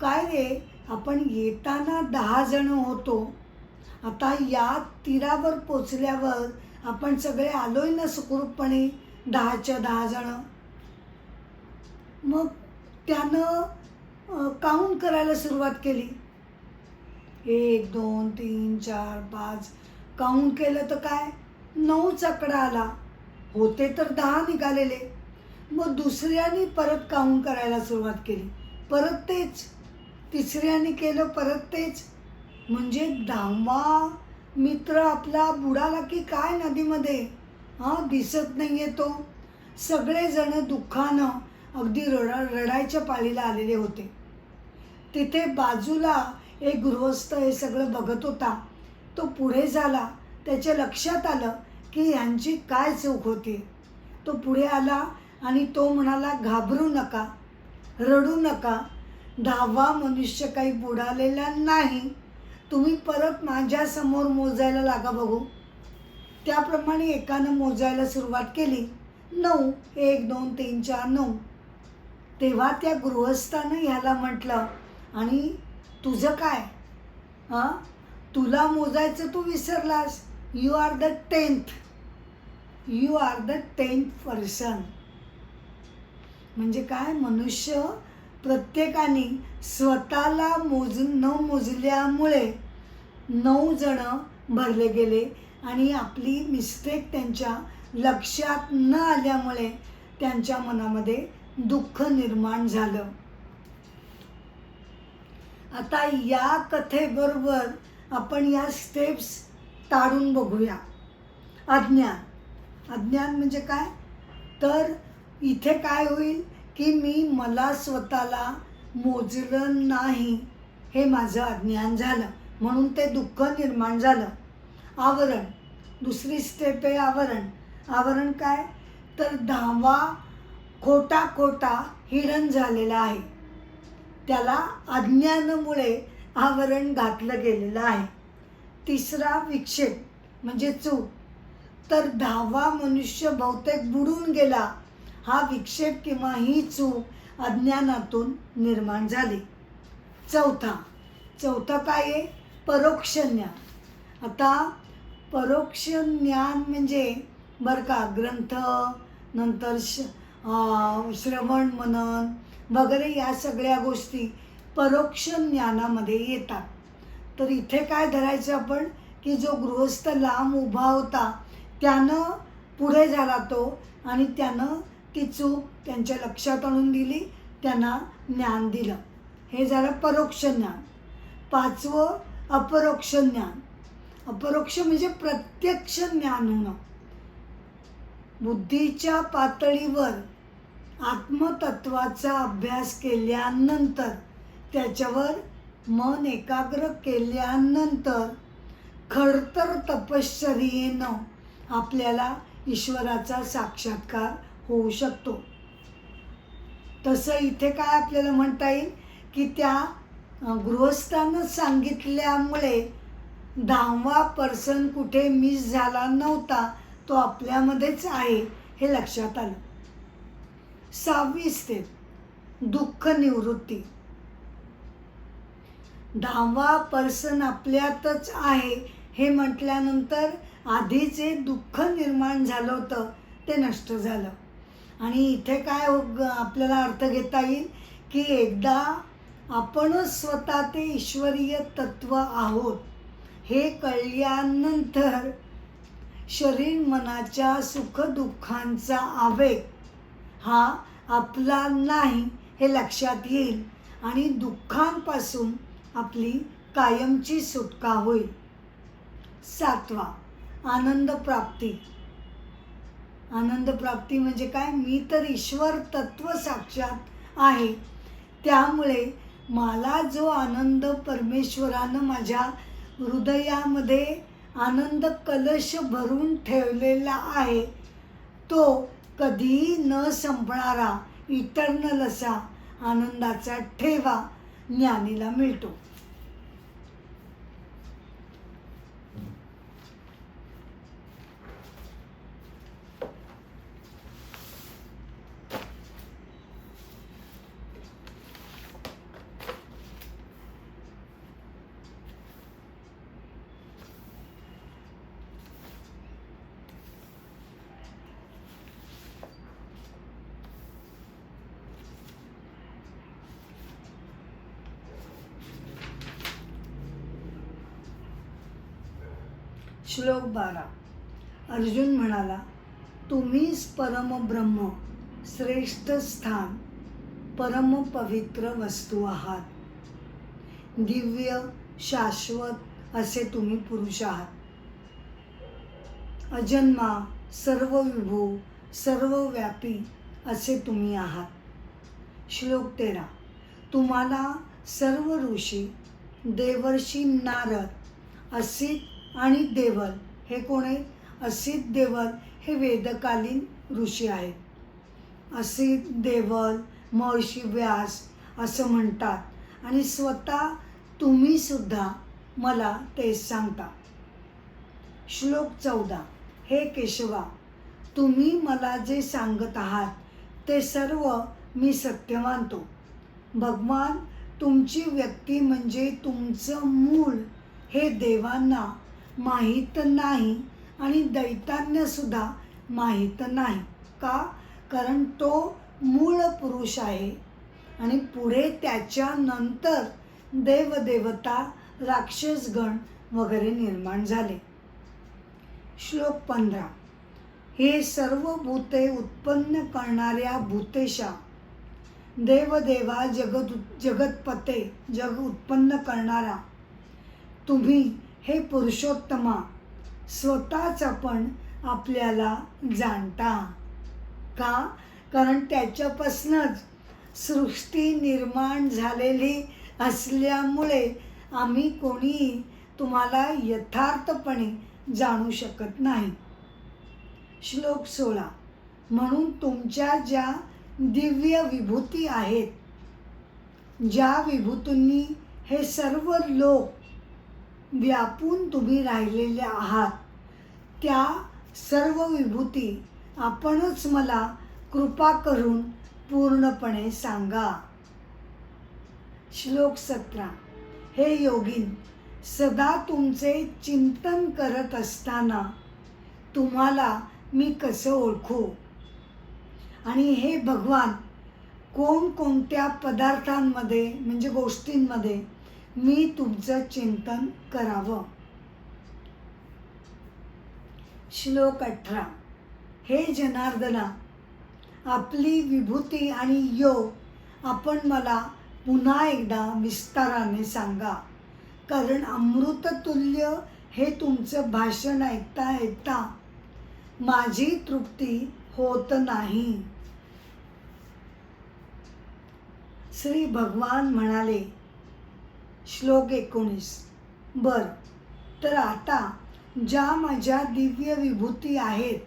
काय रे, आपण येताना 10 जण होतो, आता या तीरावर पोचल्यावर आपण सगळे आलोय ना सुखरूपपणे 10च्या 10 जण. मग त्यानं काउंट करायला सुरुवात केली. 1 2 3 4 5 काउंट केलं तर काय 9चा आकडा आला. होते तर 10 निघालेले. मग दुसऱ्याने परत काउंट करायला सुरुवात केली, परत तेच. तिसऱ्याने केलं, परत तेच. म्हणजे 10वा मित्र आपला बुडाला की काय नदीमध्ये, दिसत नाही आहे तो. सगळेजण दुःखानं अगदी रडायच्या पाळीला आलेले होते. तिथे बाजूला एक गृहस्थ हे सगळं बघत होता. तो पुढे झाला. त्याच्या लक्षात आलं की ह्यांची काय चूक होती. तो पुढे आला आणि तो म्हणाला, घाबरू नका, रडू नका, 10वा मनुष्य काही बुडालेला नाही. तुम्ही परत माझ्यासमोर मोजायला लागा बघू. त्याप्रमाणे एकानं मोजायला सुरुवात केली. 9, 1, 2, 3, 4, 9. तेव्हा त्या गृहस्थानं ह्याला म्हटलं, आणि तुझं काय, तुला मोजायचं तू विसरलास. You are the 10th, you are the 10th person. म्हणजे काय, मनुष्य प्रत्येकाने स्वतःला न मोजल्यामुळे 9 जण भरले गेले आणि आपली मिस्टेक त्यांच्या लक्षात न आल्यामुळे त्यांच्या मनामध्ये दुःख निर्माण झालं. आता या कथेबरोबर आपण या स्टेप्स ताडून बघूया. अज्ञान म्हणजे काय, तर इथे काय होईल की मला स्वतःला मोजलं नाही, हे माझं अज्ञान झालं, म्हणून ते दुःख निर्माण झालं. आवरण, दुसरी स्टेप आहे आवरण. आवरण काय, तर 10वा खोटा हिडन झालेला आहे. त्याला अज्ञानामुळे आवरण घातलं गेलेलं आहे. तिसरा विक्षेप म्हणजे चूक. तर 10वा मनुष्य बहुतेक बुडून गेला. हा विक्षेप किंवा ही चूक अज्ञानातून निर्माण झाली. चौथा काय आहे, परोक्ष ज्ञान. आता परोक्ष ज्ञान म्हणजे बरं का, ग्रंथ, नंतर श्रवण मनन वगैरे या सगळ्या गोष्टी परोक्ष ज्ञानामध्ये येतात. तर इथे काय धरायचं आपण, की जो गृहस्थ लांब उभा होता त्यानं पुढे झाला तो, आणि त्यानं ती चूक त्यांच्या लक्षात आणून दिली, त्यांना ज्ञान दिलं. हे झालं परोक्ष ज्ञान. 5वं अपरोक्ष ज्ञान. अपरोक्ष म्हणजे प्रत्यक्ष ज्ञान होणं. बुद्धीच्या पातळीवर आत्मतत्वाचा अभ्यास केल्यानंतर, त्याच्यावर मन एकाग्र केल्यानंतर खडतर तपश्चर्येनं आपल्याला ईश्वराचा साक्षात्कार होऊ शकतो. तसं इथे काय आपल्याला म्हणता येईल, की त्या गृहस्थानं सांगितल्यामुळे 10वा पर्सन कुठे मिस झाला नव्हता, तो आपल्यामध्येच आहे हे लक्षात आलं. 6वी स्टेप, दुःख निवृत्ती. 10वा पर्सन आपल्यातच आहे हे म्हटल्यानंतर आधी जे दुःख निर्माण झालं होतं ते नष्ट झालं. आणि इथे काय आपल्याला अर्थ घेता येईल, की एकदा आपणच स्वतः ते ईश्वरीय तत्व आहोत हे कळल्यानंतर शरीर मनाच्या सुखदुःखांचा आवेग हा आपला नाही हे लक्षात येईल, आणि दुःखांपासून आपली कायमची सुटका होईल. 7वा आनंद प्राप्ती. आनंद प्राप्ती म्हणजे काय, मी तर ईश्वर तत्व साक्षात आहे, त्यामुळे मला जो आनंद परमेश्वरानं माझ्या हृदयामध्ये आनंद कलश भरून ठेवलेला आहे, तो कधीही न संपणारा इटर्नल असा आनंदाचा ठेवा ज्ञानीला मिळतो. श्लोक 12. अर्जुन म्हणाला, तुम्हीच परमब्रह्म, श्रेष्ठ स्थान, परम पवित्र वस्तू आहात. दिव्य शाश्वत असे तुम्ही पुरुष आहात. अजन्मा, सर्वविभू, सर्वव्यापी असे तुम्ही आहात. श्लोक 13. तुम्हाला सर्व ऋषी, देवर्षी, नारद, असित आणि देवल हे कोण आहेत? असित, देवल हे वेदकालीन ऋषी आहेत. असित, देवल, महर्षी व्यास असं म्हणतात आणि स्वतः तुम्ही सुद्धा मला तेच सांगता. श्लोक 14. हे केशवा, तुम्ही मला जे सांगत आहात ते सर्व मी सत्य मानतो. भगवान, तुमची व्यक्ती म्हणजे तुमचं मूळ हे देवांना माहीत नाही आणि दैत्यांनासुद्धा माहीत नाही. का? कारण तो मूळ पुरुष आहे आणि पुढे त्याच्यानंतर देवदेवता, राक्षसगण वगैरे निर्माण झाले. श्लोक 15. हे सर्व भूते उत्पन्न करणाऱ्या भूतेशा, देवदेवा, जगतपते, जग उत्पन्न करणारा तुम्ही हे पुरुषोत्तमा स्वतःच आपण आपल्याला जाणता. का? कारण त्याच्यापासूनच सृष्टी निर्माण झालेली असल्यामुळे आम्ही कोणीही तुम्हाला यथार्थपणे जाणू शकत नाही. श्लोक 16. म्हणून तुमच्या ज्या दिव्य विभूती आहेत, ज्या विभूतींनी हे सर्व लोक व्यापून तुम्ही राहिलेले आहात, त्या सर्व विभूती आपणच मला कृपा करून पूर्णपणे सांगा. श्लोक 17. हे योगीन, सदा तुमचे चिंतन करत असताना तुम्हाला मी कसं ओळखू? आणि हे भगवान, कोणकोणत्या पदार्थांमध्ये म्हणजे गोष्टींमध्ये मी तुमचं चिंतन करावं? श्लोक 18. हे जनार्दना, आपली विभूती आणि योग आपण मला पुन्हा एकदा विस्ताराने सांगा. कारण अमृततुल्य हे तुमचं भाषण ऐकता ऐकता माझी तृप्ती होत नाही. श्री भगवान म्हणाले. श्लोक 19. बर, तर आता ज्या माझ्या दिव्य विभूती आहेत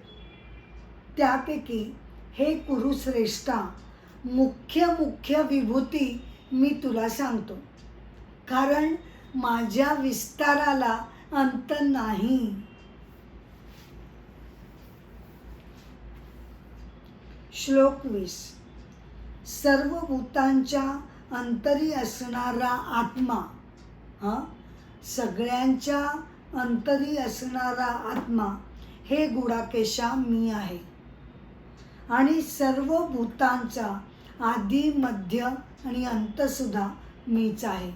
त्यापैकी हे कुरुश्रेष्ठा मुख्य विभूती मी तुला सांगतो. कारण माझ्या विस्ताराला अंत नाही. श्लोक 20. सर्व भूतांच्या अंतरी असणारा आत्मा, सगळ्यांच्या अंतरी असणारा आत्मा हे गुडाकेशा मी आहे. आणि सर्व भूतांचा आदी, मध्य आणि अंतसुद्धा मीच आहे.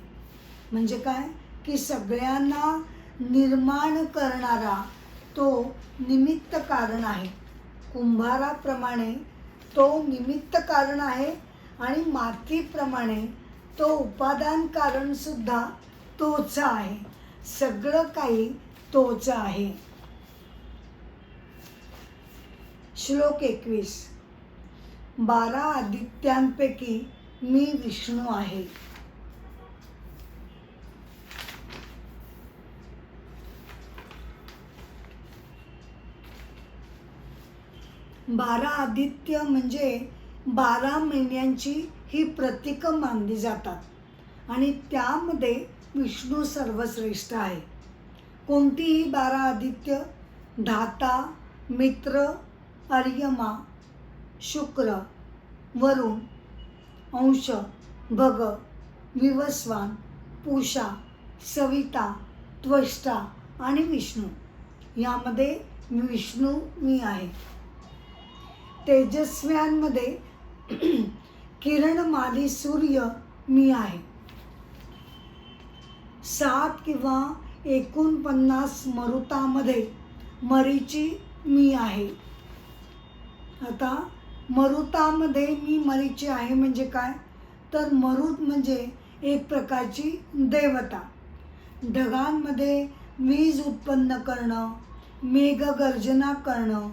म्हणजे काय की सगळ्यांना निर्माण करणारा तो निमित्त कारण आहे. कुंभाराप्रमाणे तो निमित्त कारण आहे आणि मातीप्रमाणे तो उपादान कारण सुद्धा तोच आहे. सगळं काही तोच आहे. श्लोक 21. 12 आदित्यांपैकी मी विष्णू आहे. बारा आदित्य म्हणजे 12 महिन्यांची ही प्रतीकं मानली जातात आणि त्यामध्ये विष्णू सर्वश्रेष्ठ आहे. कोणतीही 12 आदित्य? धाता, मित्र, अर्यमा, शुक्र, वरुण, अंश, भग, विवस्वान, पूषा, सविता, त्वष्टा आणि विष्णू. यामध्ये विष्णू मी आहे. तेजस्व्यांमध्ये किरणमाली सूर्य मी आहे. 7 किंवा 49 मरुतामध्ये मरीची मी आहे. आता मरुतामध्ये मी मरीची आहे म्हणजे काय? तर मरुत म्हणजे एक प्रकारची देवता. ढगांमध्ये वीज उत्पन्न करणं, मेघगर्जना करणं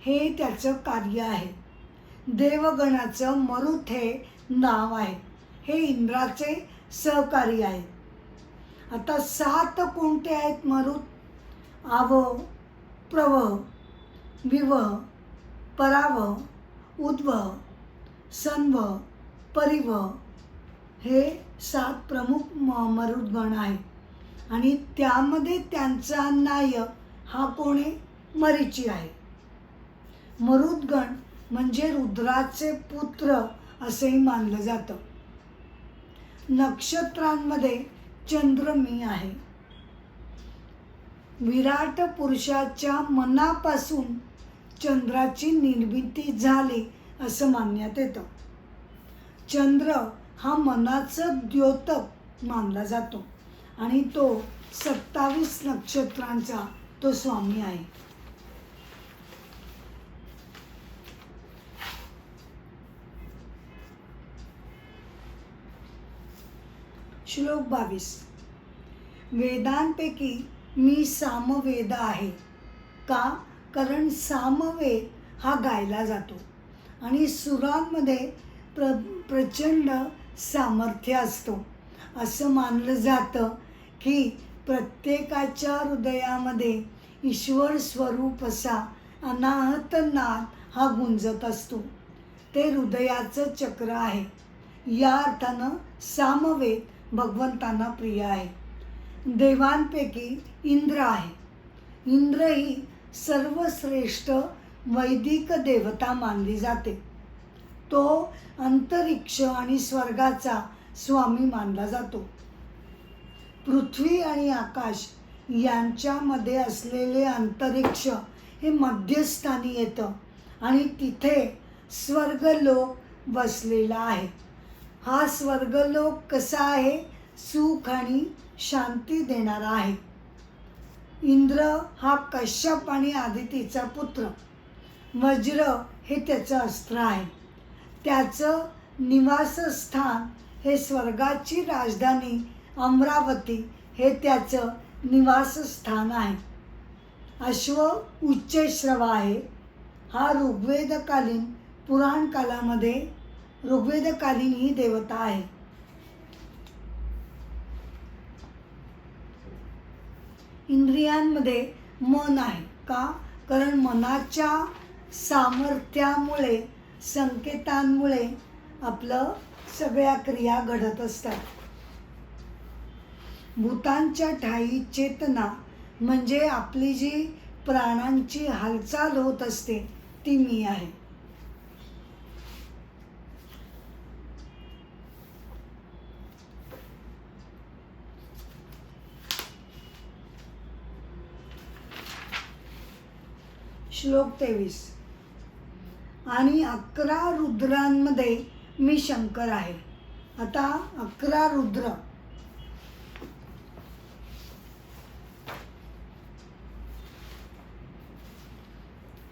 हे त्याचं कार्य आहे. देवगणाचं मरुत हे नाव आहे. हे इंद्राचे सहकारी आहे. आता 7 कोणते आहेत मरुत? आवह, प्रवह, विवह, परावह, उद्वह, सन्वह, परिवह हे 7 प्रमुख मरुद्गण आहेत. आणि त्यामध्ये त्यांचा नायक हा कोण आहे? मरीची आहे. मरुद्गण म्हणजे रुद्राचे पुत्र असेही मानलं जातं. नक्षत्रांमध्ये चंद्र मी आहे. विराट पुरुषाच्या मनापासून चंद्राची निर्मिती झाली असं मानण्यात येतं. चंद्र हा मनाचं द्योतक मानला जातो आणि तो 27 नक्षत्रांचा तो स्वामी आहे. श्लोक 22. वेदांपैकी मी सामवेद आहे. का? कारण सामवेद हा गायला जातो आणि सुरांमध्ये प्रचंड सामर्थ्य असतो. असं मानलं जातं की प्रत्येकाच्या हृदयामध्ये ईश्वर स्वरूप असा अनाहत नाद हा गुंजत असतो. ते हृदयाचं चक्र आहे. या अर्थानं सामवेद भगवंतांना प्रिय आहे. देवांपैकी इंद्र आहे. इंद्र ही सर्वश्रेष्ठ वैदिक देवता मानली जाते. तो अंतरिक्ष आणि स्वर्गाचा स्वामी मानला जातो. पृथ्वी आणि आकाश यांच्यामध्ये असलेले अंतरिक्ष हे मध्यस्थानी येतं आणि तिथे स्वर्गलोक बसलेला आहे. हा स्वर्गलोक कसा आहे? सुख आणि शांती देणारा आहे. इंद्र हा कश्यप आणि आदितीचा पुत्र. वज्र हे त्याचं अस्त्र आहे. त्याचं निवासस्थान हे स्वर्गाची राजधानी अमरावती हे त्याचं निवासस्थान आहे. अश्व उच्चश्रवा आहे. हा ऋग्वेदकालीन पुराणकालामध्ये ऋग्वेदकालीन ही देवता आहे. इंद्रियांमध्ये मन आहे. का? कारण मनाच्या सामर्थ्यामुळे संकेतांमुळे आपलं सगळ्या क्रिया घडत असतात. भूतांच्या ठायी चेतना म्हणजे आपली जी प्राणांची हालचाल होत असते ती मी आहे. श्लोक 23. आणि 11 रुद्रांमध्ये मी शंकर आहे. आता 11 रुद्र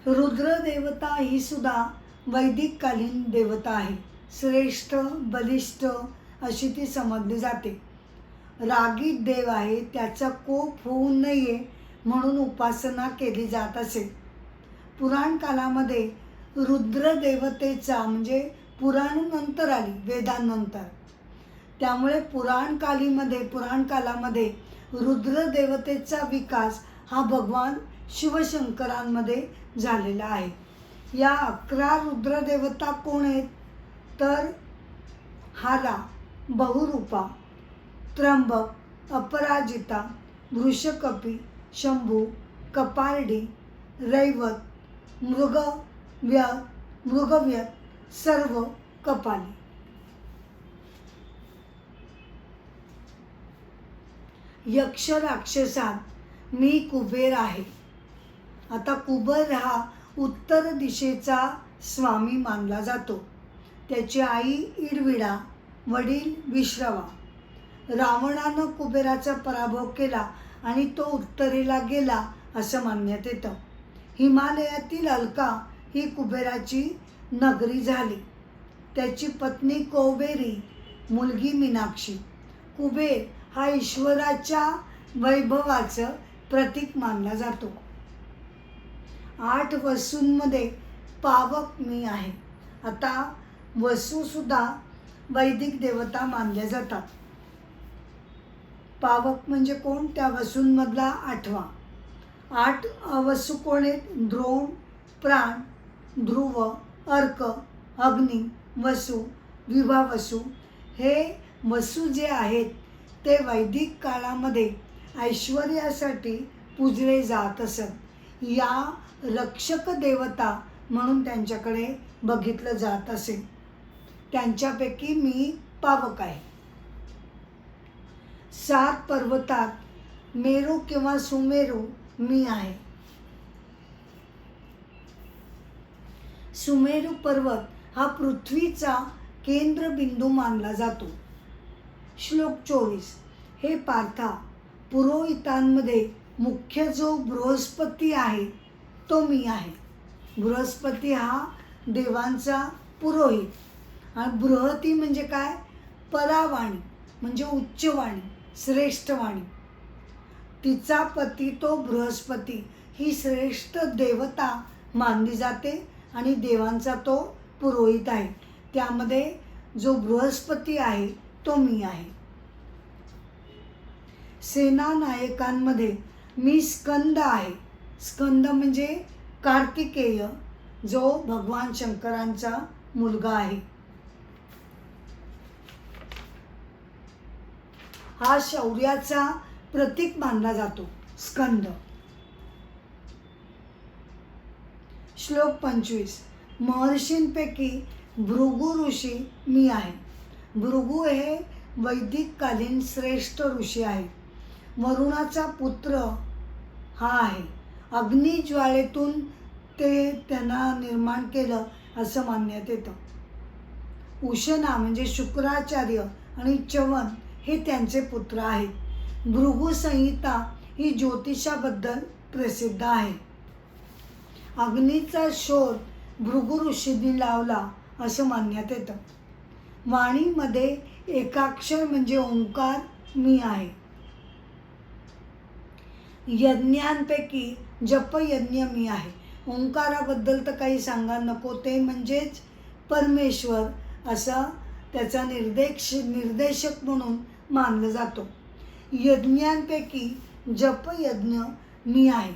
रुद्र देवता ही सुद्धा वैदिककालीन देवता आहे. श्रेष्ठ, बलिष्ठ अशी ती समजली जाते. रागीत देव आहे. त्याचा कोप होऊ नये म्हणून उपासना केली जात असे. पुराण कालामध्ये रुद्र देवतेचा म्हणजे पुराण नंतर आली वेदांनंतर, त्यामुळे पुराण कालामध्ये रुद्र देवतेचा विकास हा भगवान शिवशंकरांमध्ये झालेला आहे. या 11 रुद्र देवता कोण आहेत? तर हाला, बहुरूपा, त्र्यंबक, अपराजिता, वृषकपी, शंभू, कपालडी, रैवत, मृगव्यत, सर्व, कपाली. यक्ष राक्षसात मी कुबेर आहे. आता कुबेर हा उत्तर दिशेचा स्वामी मानला जातो. त्याची आई इडविडा, वडील विश्रवा. रावणानं कुबेराचा पराभव केला आणि तो उत्तरेला गेला असं मानण्यात येतं. हिमालयातील अलका ही कुबेराची नगरी झाली. त्याची पत्नी कौबेरी, मुलगी मीनाक्षी. कुबेर हा ईश्वराच्या वैभवाचं प्रतीक मानला जातो. 8 वसूंमध्ये पावक मी आहे. आता वसूसुद्धा वैदिक देवता मानल्या जातात. पावक म्हणजे कोण? त्या वसूंमधला 8वा. 8 वसू कोण आहेत? द्रोण, प्राण, ध्रुव, अर्क, अग्नी, वसू, विभावसू. हे वसू जे आहेत ते वैदिक काळामध्ये ऐश्वर्यासाठी पूजले जात असत. या रक्षक देवता म्हणून त्यांच्याकडे बघितलं जात असे. त्यांच्यापैकी मी पावक आहे. 7 पर्वतात मेरू किंवा सुमेरू मी आहे. सुमेरू पर्वत हा पृथ्वीचा केंद्रबिंदू मानला जातो. श्लोक 24. हे पार्था, पुरोहितांमध्ये मुख्य जो बृहस्पती आहे तो मी आहे. बृहस्पती हा देवांचा पुरोहित. आणि बृहती म्हणजे काय? परावाणी म्हणजे उच्चवाणी, श्रेष्ठवाणी. तिचा पती तो बृहस्पती ही श्रेष्ठ देवता मानली जाते आणि देवांचा तो पुरोहित आहे. त्यामध्ये जो बृहस्पती आहे तो मी आहे. सेनानायकांमध्ये मी स्कंद आहे. स्कंद म्हणजे कार्तिकेय, जो भगवान शंकरांचा मुलगा आहे. हा शौर्याचा प्रतीक मानला जातो, स्कंद. श्लोक 25. महर्षींपैकी भृगु ऋषी मी आहे. भृगु हे वैदिककालीन श्रेष्ठ ऋषी आहेत. वरुणाचा पुत्र हा आहे. अग्निज्वालेतून ते त्यांना निर्माण केलं असं मानण्यात येतं. उशना म्हणजे शुक्राचार्य आणि च्यवन हे त्यांचे पुत्र आहेत. भृगु संहिता ही ज्योतिषाबद्दल प्रसिद्ध आहे. अग्नीचा शोध भृगु ऋषींनी लावला असं मानण्यात येतं. वाणीमध्ये एकाक्षर म्हणजे ओंकार मी आहे. यज्ञांपैकी जपयज्ञ मी आहे. ओंकाराबद्दल तर काही सांगा नको, ते म्हणजेच परमेश्वर असं त्याचा निर्देशक म्हणून मानलं जातो. यज्ञांपैकी जपयज्ञ मी आहे.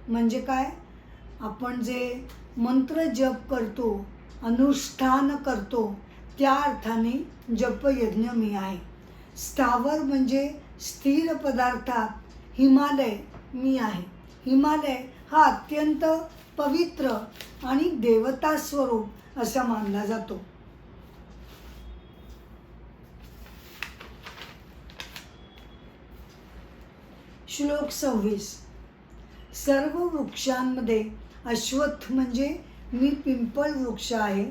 म्हणजे काय? आपण जे मंत्र जप करतो, अनुष्ठान करतो, त्या अर्थाने जपयज्ञ मी आहे. स्थावर म्हणजे स्थिर पदार्थात हिमालय मी आहे. हिमालय हा अत्यंत पवित्र आणि देवता स्वरूप असा मानला जातो. श्लोक 26. सर्व वृक्षांमध्ये अश्वत्थ म्हणजे मी पिंपळ वृक्ष आहे.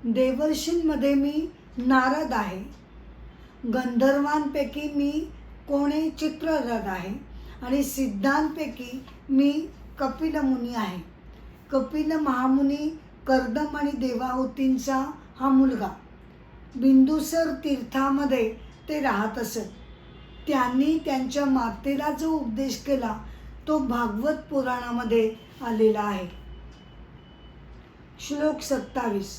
देवर्षींमध्ये मी नारद आहे. गंधर्वांपैकी मी कोणे चित्ररथ आहे. आणि सिद्धांपैकी मी कपिलमुनी आहे. कपिल महामुनी कर्दम आणि देवाहुतींचा हा मुलगा. बिंदुसर तीर्थामध्ये ते राहत असत. त्यांनी त्यांच्या मातेला जो उपदेश केला तो भागवत पुराणामध्ये आलेला आहे. श्लोक 27.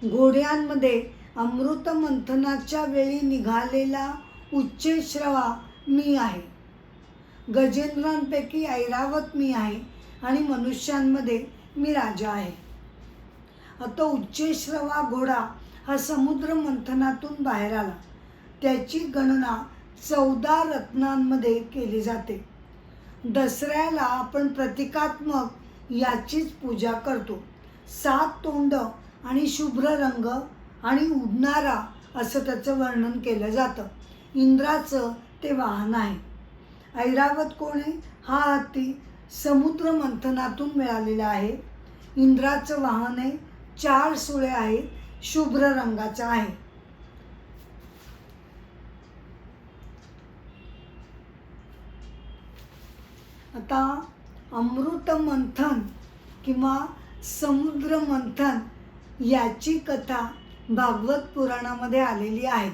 घोड्यांमध्ये अमृत मंथनाच्या वेळी निघालेला उच्चैश्रवा मी आहे. गजेंद्रांपैकी ऐरावत मी आहे आणि मनुष्यांमध्ये मी राजा आहे. आता उच्चैश्रवा घोडा हा समुद्र मंथनातून बाहेर आला. त्याची गणना 14 रत्नांमध्ये केली जाते. दसऱ्याला आपण प्रतिकात्मक याचीच पूजा करतो. 7 तोंड आणि शुभ्र रंग आणि उडणारा असं त्याचं वर्णन केलं जातं. इंद्राचं ते वाहन आहे. ऐरावत कोण आहे? हा हत्ती समुद्र मंथनातून मिळालेला आहे. इंद्राचं वाहन आहे. 4 सुळे आहेत. शुभ्र रंगाचा आहे. आता अमृत मंथन किंवा समुद्र मंथन याची कथा भागवत पुराणामध्ये आलेली आहे.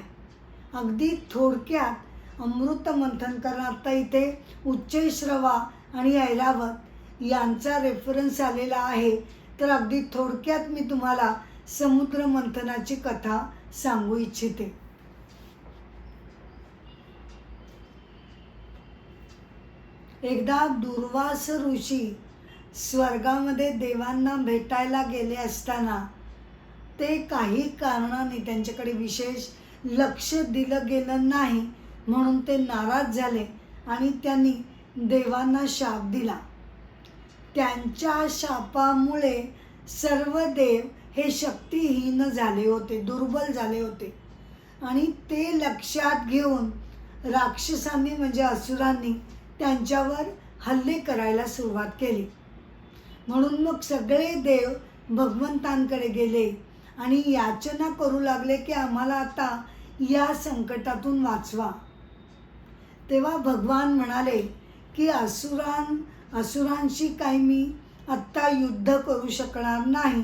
अगदी थोडक्यात अमृत मंथन करणं, आता इथे उच्चैःश्रवा आणि ऐरावत यांचा रेफरन्स आलेला आहे. तर अगदी थोडक्यात मी तुम्हाला समुद्र मंथनाची कथा सांगू इच्छिते. एकदा दुर्वास ऋषी स्वर्गामध्ये देवांना भेटायला गेले असताना ते काही कारणाने त्यांच्याकडे विशेष लक्ष दिलं गेलं नाही, म्हणून ते नाराज झाले आणि त्यांनी देवांना शाप दिला. त्यांच्या शापामुळे सर्व देव हे शक्तिहीन झाले होते, दुर्बल झाले होते. आणि ते लक्षात घेऊन राक्षसांनी म्हणजे असुरांनी त्यांच्यावर हल्ले करायला सुरुवात केली. म्हणून मग सगळे देव भगवंतांकडे गेले आणि याचना करू लागले की आम्हाला आता या संकटातून वाचवा. तेव्हा भगवान म्हणाले की असुरांशी काही मी आत्ता युद्ध करू शकणार नाही,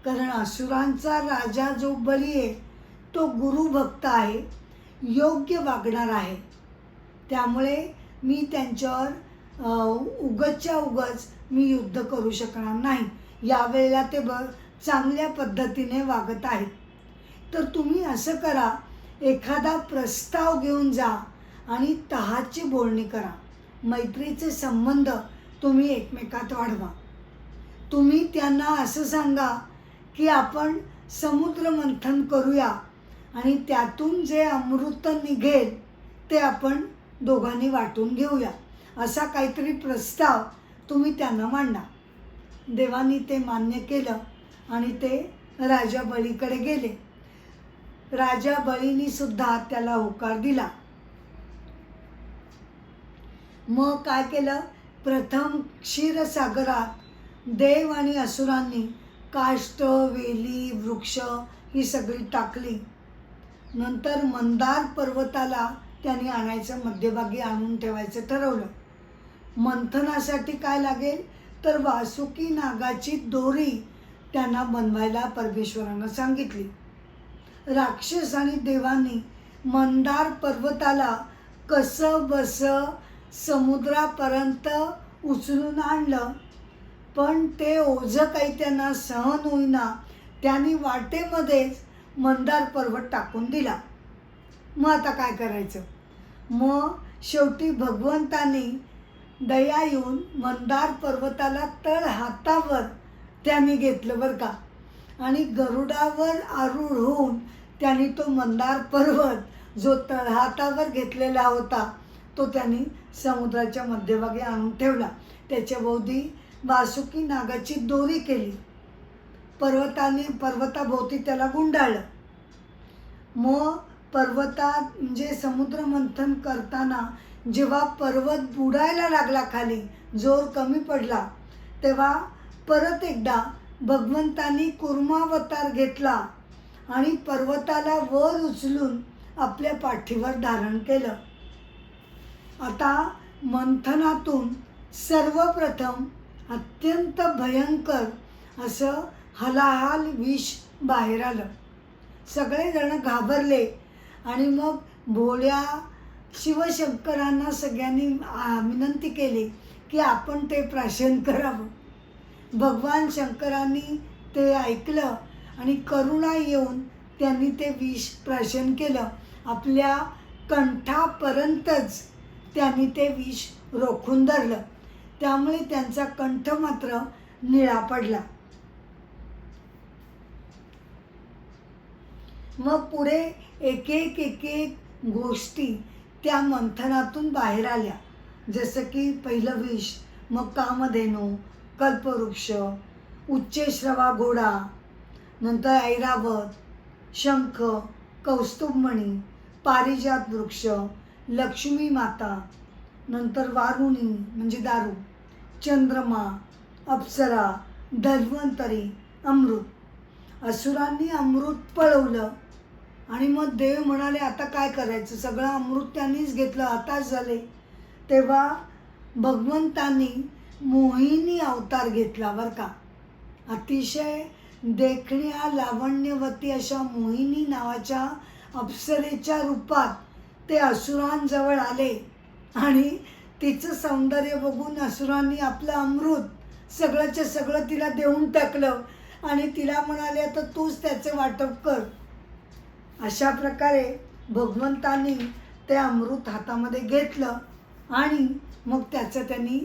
कारण असुरांचा राजा जो बली आहे तो गुरुभक्त आहे, योग्य वागणार आहे. त्यामुळे मी त्यांच्यावर उगाचच्या उगाच मी युद्ध करू शकणार नाही. यावेळेला ते चांगल्या पद्धतीने वागत आहेत. तर तुम्ही असं करा, एखादा प्रस्ताव घेऊन जा आणि तहाची बोलणी करा. मैत्रीचे संबंध तुम्ही एकमेकात वाढवा. तुम्ही त्यांना असं सांगा की आपण समुद्र मंथन करूया आणि त्यातून जे अमृत निघेल ते आपण दोघांनी वाटून घेऊया, असा काहीतरी प्रस्ताव तुम्ही त्यांना मांडा. देवांनी ते मान्य केलं आणि ते राजा बळीकडे गेले. राजा बळीनी सुद्धा त्याला होकार दिला. मग काय केलं, प्रथम क्षीरसागरात देव आणि असुरांनी काष्ट, वेली, वृक्ष ही सगळी टाकली. नंतर मंदार पर्वताला त्यांनी आणायचं, मध्यभागी आणून ठेवायचं ठरवलं. मंथनासाठी काय लागेल तर वासुकी नागाची दोरी त्यांना बनवायला परमेश्वरानं सांगितली. राक्षस आणि देवांनी मंदार पर्वताला कसं बसं समुद्रापर्यंत उचलून आणलं, पण ते ओझं काही त्यांना सहन होईना. त्यांनी वाटेमध्येच मंदार पर्वत टाकून दिला. मग आता काय करायचं? मग शेवटी भगवंतांनी दया येऊन मंदार पर्वताला तळ हातावर त्यांनी घेतलं बरं का, आणि गरुडावर आरूढ होऊन त्यांनी तो मंदार पर्वत जो तळहातावर घेतलेला होता तो त्यांनी समुद्राच्या मध्यभागी आणून ठेवला. त्याच्याभोवती वासुकी नागाची दोरी केली, पर्वताभोवती त्याला गुंडाळलं. मग पर्वतात म्हणजे समुद्र मंथन करताना जेव्हा पर्वत बुडायला लागला, खाली जोर कमी पडला, तेव्हा परत एकदा भगवंतांनी कूर्मावतार घेतला आणि पर्वताला वर उचलून आपल्या पाठीवर धारण केलं. आता मंथनातून सर्वप्रथम अत्यंत भयंकर असं हलाहल विष बाहेर आलं. सगळेजण घाबरले आणि मग भोळ्या शिवशंकरांना सगळ्यांनी विनंती केली की आपण ते प्राशन करावं. भगवान शंकरांनी ते ऐकलं आणि करुणा येऊन त्यांनी ते विष प्राशन केलं. आपल्या कंठापर्यंतच त्यांनी ते विष रोखून धरलं. त्यामुळे त्यांचा कंठ मात्र निळा पडला. मग पुढे एक एक गोष्टी त्या मंथनातून बाहेर आल्या. जसं की पहिलं विष, मग कामधेनू, कल्पवृक्ष, उच्चैःश्रवा घोडा, नंतर ऐरावत, शंख, कौस्तुभमणी, पारिजात वृक्ष, लक्ष्मी माता, नंतर वारुणी म्हणजे दारू, चंद्रमा, अप्सरा, धन्वंतरी, अमृत. असुरांनी अमृत पळवलं आणि मग देव म्हणाले आता काय करायचं, सगळं अमृत त्यांनीच घेतलं, हताश झाले. तेव्हा भगवंतांनी मोहिनी अवतार घेतला बरं का. अतिशय देखण्या लावण्यवती अशा मोहिनी नावाच्या अप्सरेच्या रूपात ते असुरांजवळ आले आणि तिचं सौंदर्य बघून असुरांनी आपलं अमृत सगळंच्या सगळं तिला देऊन टाकलं आणि तिला म्हणाले आता तूच त्याचे वाटप कर. अशा प्रकारे भगवंतांनी ते अमृत हातामध्ये घेतलं आणि मग त्याचं त्यांनी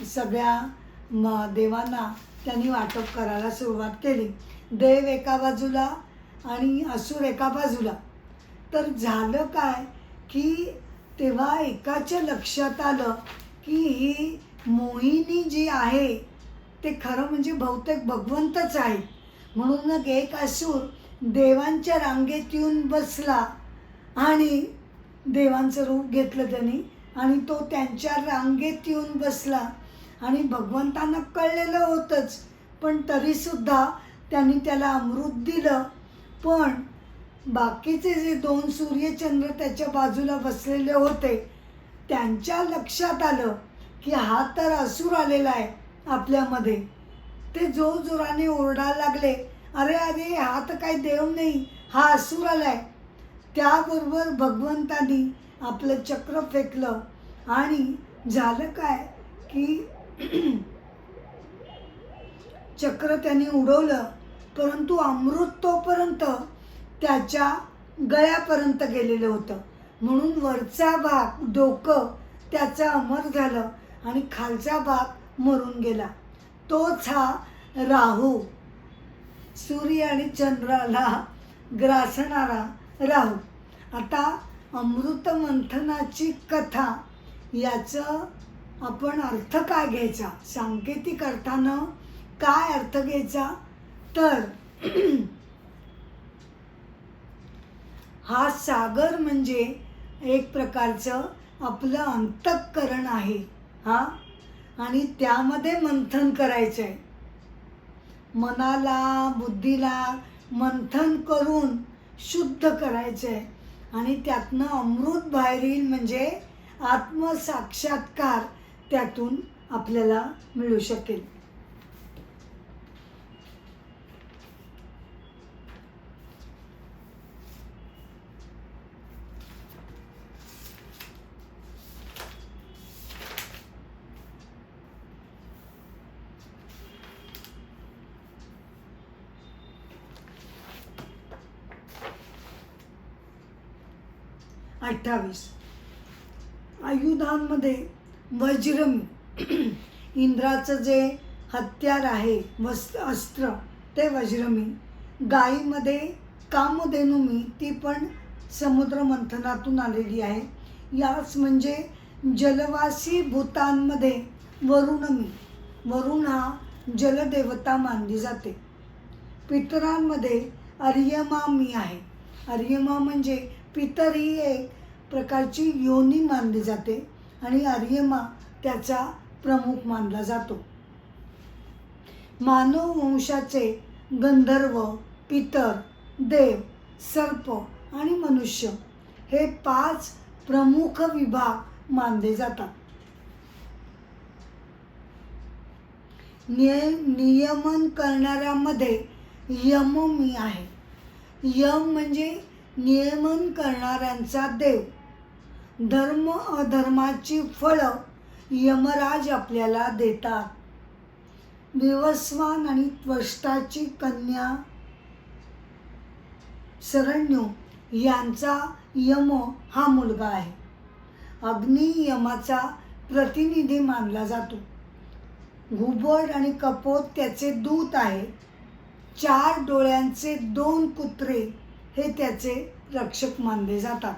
सगळ्या देवांना त्यांनी वाटप करायला सुरुवात केली. देव एका बाजूला आणि असुर एका बाजूला. तर झालं काय की तेव्हा एकाच्या लक्षात आलं की ही मोहिनी जी आहे ते खरं म्हणजे बहुतेक भगवंतच आहे. म्हणून मग एक असुर देवांच्या रांगेत येऊन बसला आणि देवांचं रूप घेतलं त्यांनी आणि तो त्यांच्या रांगेत येऊन बसला आणि भगवंतांना कळलेलं होतंच, पण तरीसुद्धा त्यांनी त्याला अमृत दिलं. पण बाकीचे जे 2 सूर्यचंद्र त्याच्या बाजूला बसलेले होते त्यांच्या लक्षात आलं की हा तर असुर आलेला आहे आपल्यामध्ये. ते जोरजोराने ओरडायला लागले, अरे अरे हा तर काही देव नाही, हा असुर आलाय. त्याबरोबर भगवंतांनी आपलं चक्र फेकलं आणि झालं काय की चक्र त्यांनी उडवलं, परंतु अमृत तोपर्यंत त्याच्या गळ्यापर्यंत गेलेलं होतं. म्हणून वरचा भाग डोकं त्याचं अमर झालं आणि खालचा भाग मरून गेला. तोच हा राहू, सूर्य आणि चंद्राला ग्रासणारा राहू. आता अमृत मंथनाची कथा याचं आपण अर्थ काय घ्यायचा, सांकेतिक अर्थानं काय अर्थ घ्यायचा, तर हा सागर म्हणजे एक प्रकारचं आपलं अंतःकरण आहे हा, आणि त्यामध्ये मंथन करायचं आहे. मनाला बुद्धीला मंथन करून शुद्ध करायचं आहे आणि त्यातनं अमृत बाहेर येईल म्हणजे आत्मसाक्षात्कार त्यातून आपल्याला मिळू शकेल. आयुधांमध्ये वज्रमी, इंद्राचं जे हत्यार आहे अस्त्र ते वज्रमी. गायीमध्ये कामधेनुमी, ती पण समुद्र मंथनातून आलेली आहे. याच म्हणजे जलवासी भूतांमध्ये वरुणमी, वरुण हा जलदेवता मानली जाते. पितरांमध्ये अर्यमा मी आहे. अर्यमा म्हणजे पितर ही एक प्रकारची योनी मानली जाते आणि अर्यमा त्याचा प्रमुख मानला जातो. मानव वंशाचे गंधर्व, पितर, देव, सर्प आणि मनुष्य हे 5 प्रमुख विभाग मानले जातात. नियमन करणाऱ्यामध्ये यम मी आहे. यम म्हणजे नियमन करणाऱ्यांचा देव. धर्म अधर्माची फळं यमराज आपल्याला देतात. विवस्वान आणि त्वष्टाची कन्या शरण्यो यांचा यम हा मुलगा आहे. अग्नी यमाचा प्रतिनिधी मानला जातो. घुबड आणि कपोत त्याचे दूत आहे. 4 डोळ्यांचे 2 कुत्रे हे त्याचे रक्षक मानले जातात.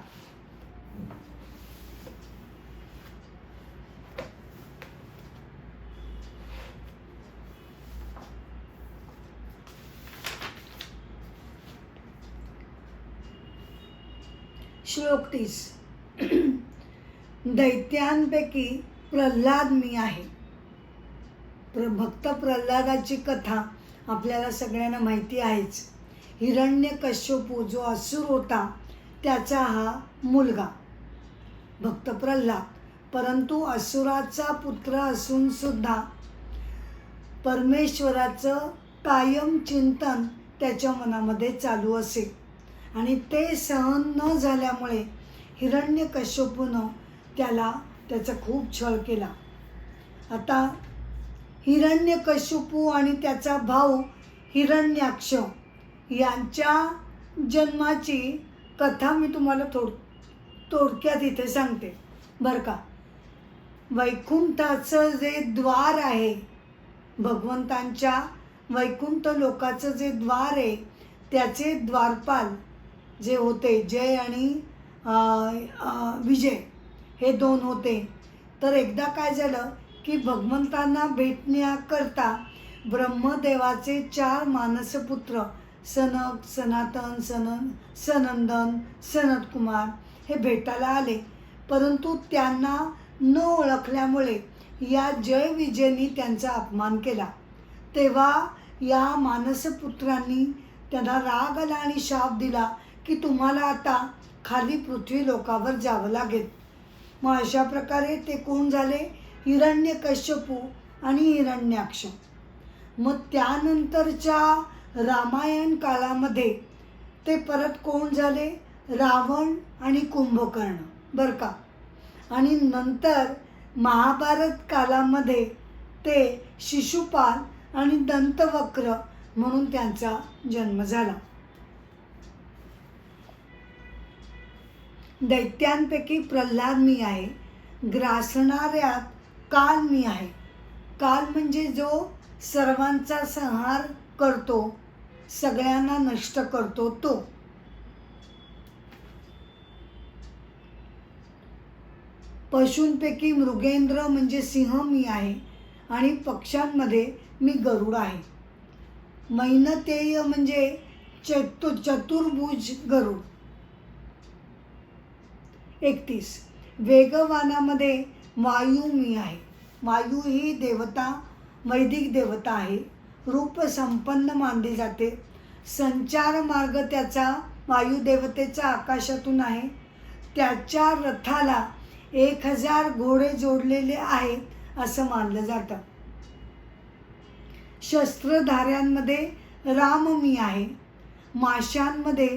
श्लोक 30. दैत्यांपैकी प्रल्हाद मी आहे. भक्त प्रल्हादाची कथा आपल्याला सगळ्यांना माहिती आहेच. हिरण्यकश्यपू जो असुर होता त्याचा हा मुलगा भक्त प्रल्हाद. परंतु असुराचा पुत्र असून सुद्धा परमेश्वराचं कायम चिंतन त्याच्या मनामध्ये चालू असे आणि ते सहन न झाल्यामुळे हिरण्यकश्यपूनं त्याचा खूप छळ केला. आता हिरण्यकश्यपू आणि त्याचा भाऊ हिरण्याक्ष यांच्या जन्माची कथा मी तुम्हाला थोडक्यात इथे सांगते बरं का. वैकुंठाचं जे द्वार आहे, भगवंतांच्या वैकुंठ लोकाचं जे द्वार आहे, त्याचे द्वारपाल जे होते, जय आणि विजय हे दोन होते. तर एकदा काय झालं की भगवंतांना भेटण्याकरता ब्रह्मदेवाचे 4 मानसपुत्र सनक, सनातन, सनंदन, सनतकुमार हे भेटायला आले. परंतु त्यांना न ओळखल्यामुळे या जय विजयनी त्यांचा अपमान केला. तेव्हा या मानसपुत्रांनी त्यांना राग आला आणि शाप दिला की तुम्हाला आता खाली पृथ्वी लोकावर जावं लागेल. मग अशा प्रकारे ते कोण झाले? हिरण्यकश्यपू आणि हिरण्याक्ष. मग त्यानंतरच्या रामायण काळामध्ये ते परत कोण झाले? रावण आणि कुंभकर्ण बरं का. आणि नंतर महाभारत कालामध्ये ते शिशुपाल आणि दंतवक्र म्हणून त्यांचा जन्म झाला. दैत्यांपैकी प्रल्हाद मी आहे. ग्रासणाऱ्यात काल मी आहे. काल म्हणजे जो सर्वांचा संहार करतो, सगळ्यांना नष्ट करतो तो. पशूंपैकी मृगेंद्र म्हणजे सिंह मी आहे आणि पक्ष्यांमध्ये मी गरुड आहे. मैनतेय म्हणजे चतुर्भुज गरुड. 31. वेगवानामध्ये वायू मी आहे. वायू ही देवता, वैदिक देवता आहे. रूप संपन्न मानली जाते. संचार मार्ग त्याचा वायुदेवतेचा आकाशातून आहे. त्याच्या रथाला 1000 घोडे जोडलेले आहेत असं मानलं जातं. शस्त्रधाऱ्यांमध्ये राम मी आहे. माशांमध्ये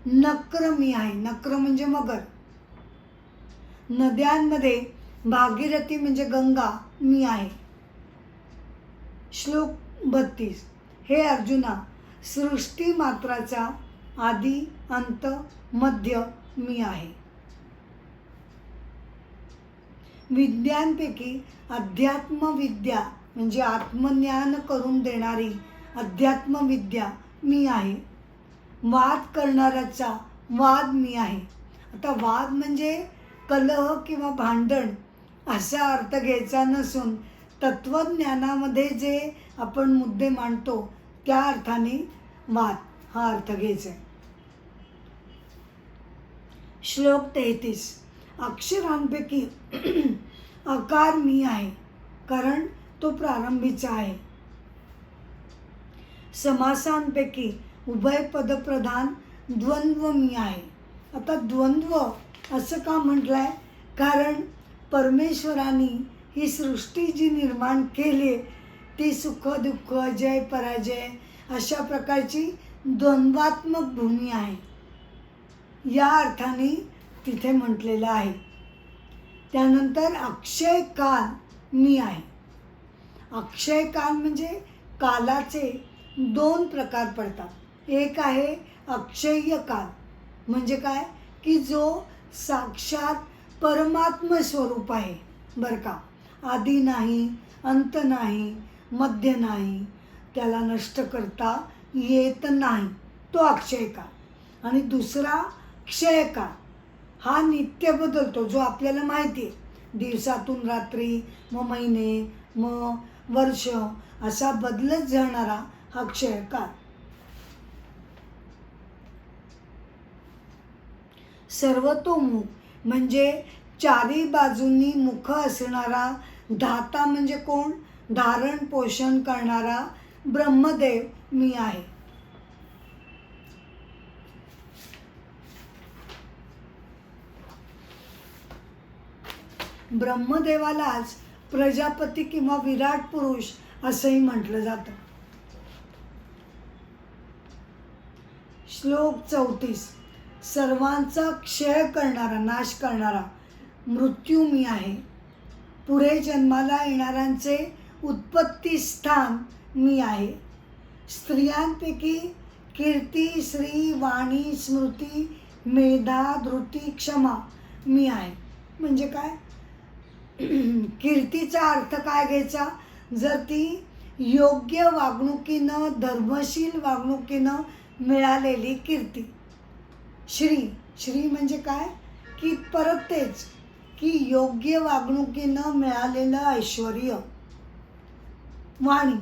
नक्र मी आहे. नक्र म्हणजे मगर. नद्यांमध्ये भागीरथी म्हणजे गंगा मी आहे. श्लोक 32. हे अर्जुना, सृष्टी मात्राचा आदी अंत मध्य मी आहे. विद्यांपैकी अध्यात्मविद्या म्हणजे आत्मज्ञान करून देणारी अध्यात्मविद्या मी आहे. वाद करणाऱ्याचा वाद मी आहे. आता वाद म्हणजे कलह किंवा भांडण असा अर्थ घ्यायचा नसून तत्वज्ञानामध्ये जे आपण मुद्दे मांडतो त्या अर्थाने वाद हा अर्थ घ्यायचा आहे. श्लोक 33. अक्षरांपैकी अकार मी आहे, कारण तो प्रारंभीचा आहे. समासांपैकी उभयपदप्रधान द्वंद्व मी आहे. आता द्वंद्व असं का म्हटलं आहे? कारण परमेश्वराने ही सृष्टी जी निर्माण केली ती सुख दुःख, जय पराजय अशा प्रकारची द्वंद्वात्मक भूमी आहे, या अर्थाने तिथे म्हटलेलं आहे. त्यानंतर अक्षय काल मी आहे. अक्षय काल म्हणजे कालाचे 2 प्रकार पडतात. एक आहे अक्षय्य काल म्हणजे काय की जो साक्षात परमात्म स्वरूप आहे बरं का. आदी नाही, अंत नाही, मध्य नाही, त्याला नष्ट करता येत नाही, तो अक्षय काल. आणि दुसरा क्षय काल, हा नित्य बदलतो, जो आपल्याला माहिती आहे. दिवसातून रात्री, मग महिने, मग वर्ष असा बदलत जाणारा हा क्षय काल. सर्वतोमुख म्हणजे 4 बाजूंनी मुख असणारा धाता म्हणजे कोण? धारण पोषण करणारा ब्रह्मदेव मी आहे. ब्रह्मदेवालाच प्रजापती किंवा विराट पुरुष असंही म्हटलं जातं. श्लोक 34. सर्वांचा क्षय करणारा, नाश करणारा मृत्यू मी आहे. पुढे जन्माला येणाऱ्यांचे उत्पत्ती स्थान मी आहे. स्त्रियांपैकी कीर्ती, श्री, वाणी, स्मृती, मेधा, धृती, क्षमा मी आहे. म्हणजे काय? कीर्तीचा अर्थ काय घ्यायचा? जर ती योग्य वागणुकीनं, धर्मशील वागणुकीनं मिळालेली कीर्ती. श्री, श्री म्हणजे काय? की परत तेच की योग्य वागणुकीनं मिळालेलं ऐश्वर्य. वाणी,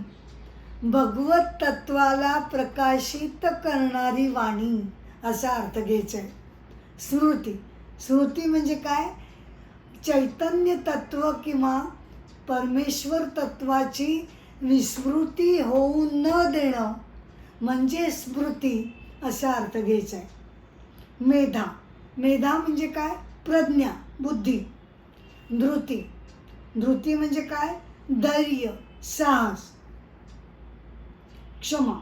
भगवत तत्वाला प्रकाशित करणारी वाणी असा अर्थ घ्यायचा आहे. स्मृती, स्मृती म्हणजे काय? चैतन्य तत्व किंवा परमेश्वर तत्वाची विस्मृती होऊ न देणं म्हणजे स्मृती असा अर्थ घ्यायचा आहे. मेधा, मेधा म्हणजे काय? प्रज्ञा, बुद्धी. धृती, धृती म्हणजे काय? धैर्य, साहस. क्षमा,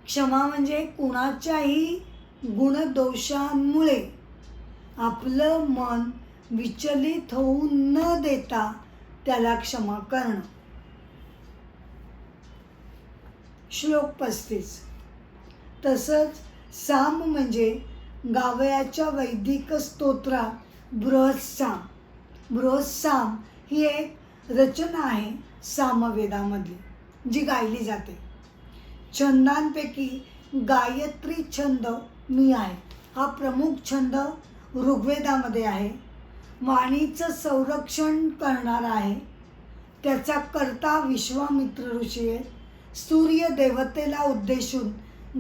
क्षमा म्हणजे कुणाच्याही गुणदोषांमुळे आपलं मन विचलित होऊ न देता त्याला क्षमा करणं. श्लोक 35. तसंच साम म्हणजे गावयाच्या वैदिक स्तोत्रात बृहत्साम. बृहत्साम ही एक रचना आहे सामवेदामधली, जी गायली जाते. छंदांपैकी गायत्री छंद मी आहे. हा प्रमुख छंद ऋग्वेदामध्ये आहे. वाणीचं संरक्षण करणारा आहे. त्याचा कर्ता विश्वामित्र ऋषी आहे. सूर्य देवतेला उद्देशून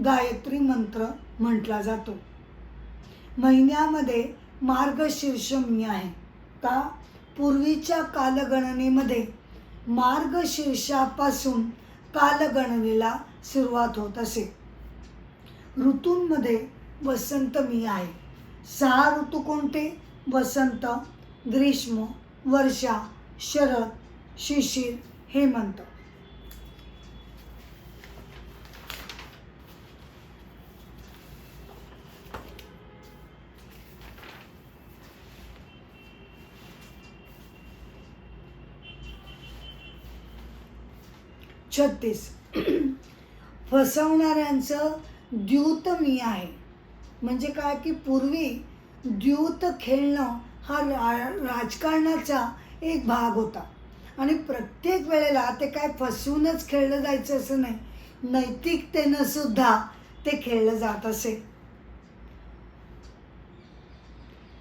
गायत्री मंत्र म्हटला जातो. महिन्यामध्ये मार्गशीर्ष मी आहे. का? पूर्वीच्या कालगणनेमध्ये मार्गशीर्षापासून कालगणनेला सुरुवात होत असे. ऋतूंमध्ये वसंत मी आहे. 6 ऋतू कोणते? वसंत, ग्रीष्म, वर्षा, शरद, शिशिर, हेमंत. छत्तीस. फसवणाऱ्यांचं द्यूत मी आहे. म्हणजे काय? की पूर्वी द्यूत खेळणं हा राजकारणाचा एक भाग होता आणि प्रत्येक वेळेला ते काय फसवूनच खेळलं जायचं असं नाही, नैतिकतेनं सुद्धा ते खेळलं जात असे.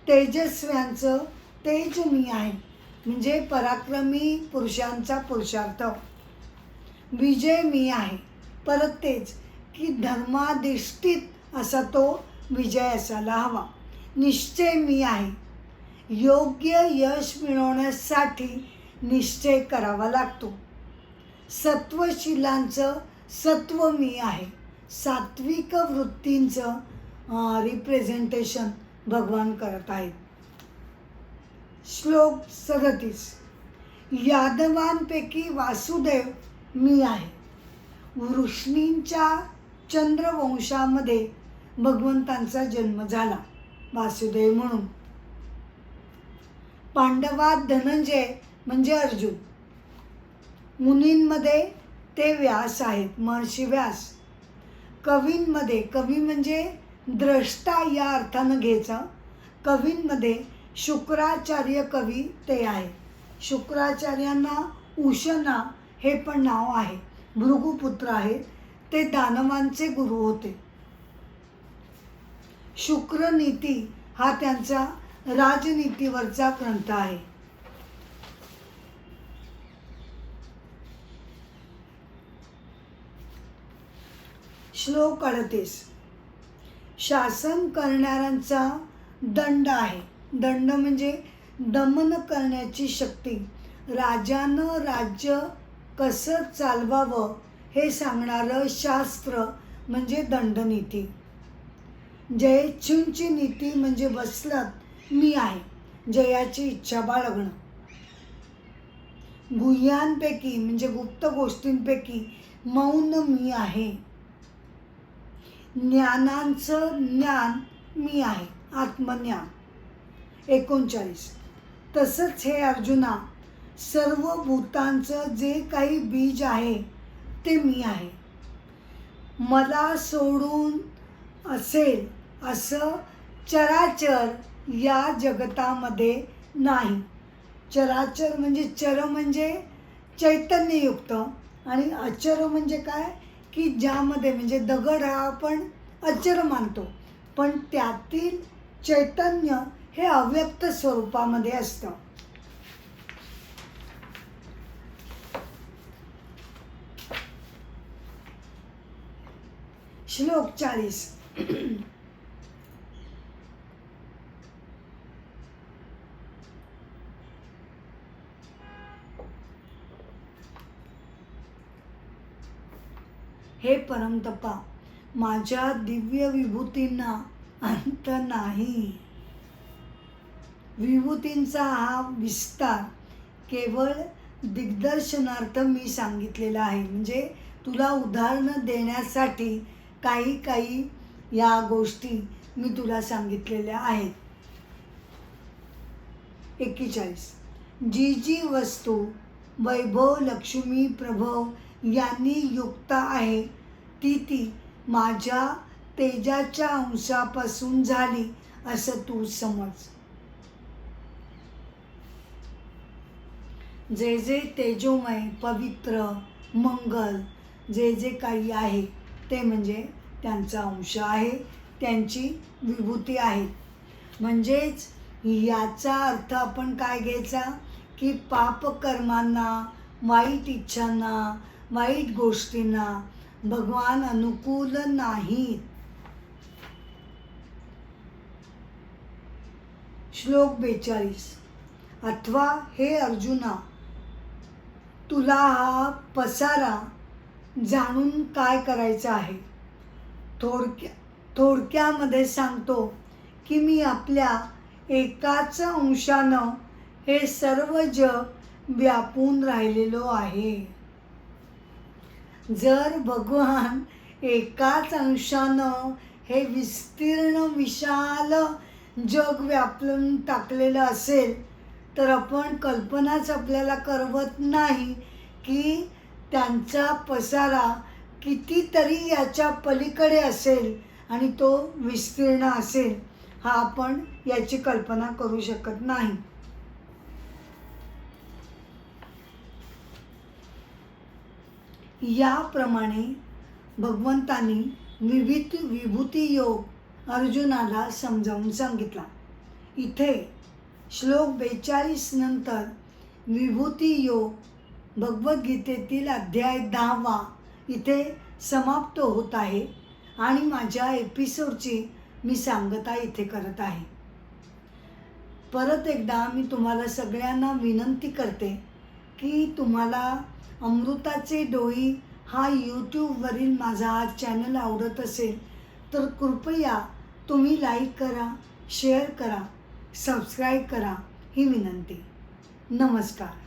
तेजस्व्यांचं तेज मी आहे. म्हणजे पराक्रमी पुरुषांचा पुरुषार्थ. विजय मी आहे. परत तेच की धर्माधिष्ठित असा तो विजय असायला हवा. निश्चय मी आहे. योग्य यश मिळवण्यासाठी निश्चय करावा लागतो. सत्वशीलांचं सत्व मी आहे. सात्विक वृत्तींचं रिप्रेझेंटेशन भगवान करत आहेत. श्लोक 37. यादवांपैकी वासुदेव मी आहे. वृष्णींच्या चंद्रवंशामध्ये भगवंतांचा जन्म झाला वासुदेव म्हणून. पांडवात धनंजय म्हणजे अर्जुन. मुनींमध्ये ते व्यास आहेत, महर्षी व्यास. कवींमध्ये, कवी म्हणजे द्रष्टा या अर्थानं घ्यायचं. कवींमध्ये शुक्राचार्य कवी ते आहे. शुक्राचार्यांना उशना हे पण नाव आहे. भृगुपुत्र आहेत. ते दानवांचे गुरु होते. शुक्रनीती हा त्यांचा राजनीतीवरचा ग्रंथ आहे. श्लोक 38. शासन करणाऱ्यांचा दंड आहे. दंड म्हणजे दमन करण्याची शक्ती. राजानं राज्य कसं चालवावं हे सांगणारं शास्त्र म्हणजे दंडनीती. जयेच्छूंची नीती म्हणजे वसलत मी आहे. जयाची इच्छा बाळगणं. गुह्यांपैकी म्हणजे गुप्त गोष्टींपैकी मौन मी आहे. ज्ञानांचं ज्ञान मी आहे, आत्मज्ञान. 39. तसंच हे अर्जुना, सर्व भूतांचं जे काही बीज आहे ते मी आहे. मला सोडून असेल असं चराचर या जगतामध्ये नाही. चराचर म्हणजे चर म्हणजे चैतन्ययुक्त आणि अचर म्हणजे काय की ज्यामध्ये म्हणजे दगड हा आपण अचर मानतो, पण त्यातील चैतन्य हे अव्यक्त स्वरूपामध्ये असतं. श्लोक 40. हे परमतपा, माझ्या दिव्य विभूतींना अंत नाही. विभूतींचा हा विस्तार केवळ दिग्दर्शनार्थ मी सांगितलेला आहे. म्हणजे तुला उदाहरणं देण्यासाठी काही या गोष्टी मी तुला सांगितलेल्या आहेत. 41. जी जी वस्तू वैभव, लक्ष्मी, प्रभव यांनी युक्त आहे ती माझ्या तेजाच्या अंशापासून झाली असं तू समज. जे जे तेजोमय, पवित्र, मंगल जे जे काही आहे ते म्हणजे त्यांचा अंश आहे, त्यांची विभूती आहे. म्हणजेच याचा अर्थ आपण काय घ्यायचा की पापकर्मांना, वाईट इच्छांना, वाईट गोष्टींना भगवान अनुकूल नाहीत. श्लोक 42. अथवा हे अर्जुना, तुला हा पसारा जाणून काय करायचं आहे. थोडक्यामध्ये सांगतो की मी आपल्या एकाच अंशानं हे सर्व जग व्यापून राहिलेलो आहे. जर भगवान एकाच अंशानं हे विस्तीर्ण विशाल जग व्यापून टाकलेलं असेल तर आपण कल्पनाच आपल्याला करवत नाही की त्यांचा पसारा कितीतरी याच्या पलीकडे असेल आणि तो विस्तीर्ण असेल. हा आपण याची कल्पना करू शकत नाही. याप्रमाणे भगवंतांनी विभूती योग अर्जुनाला समजावून सांगितला. इथे श्लोक 42 नंतर विभूती योग भगवद्गीतेतील अध्याय 10 इथे समाप्त होत आहे आणि माझ्या एपिसोडची मी सांगता इथे करत आहे. परत एकदा मी तुम्हाला सगळ्यांना विनंती करते की तुम्हाला अमृताचे डोई हा यूट्यूबवरील माझा हा चॅनल आवडत असेल तर कृपया तुम्ही लाईक करा, शेअर करा, सबस्क्राईब करा ही विनंती. नमस्कार.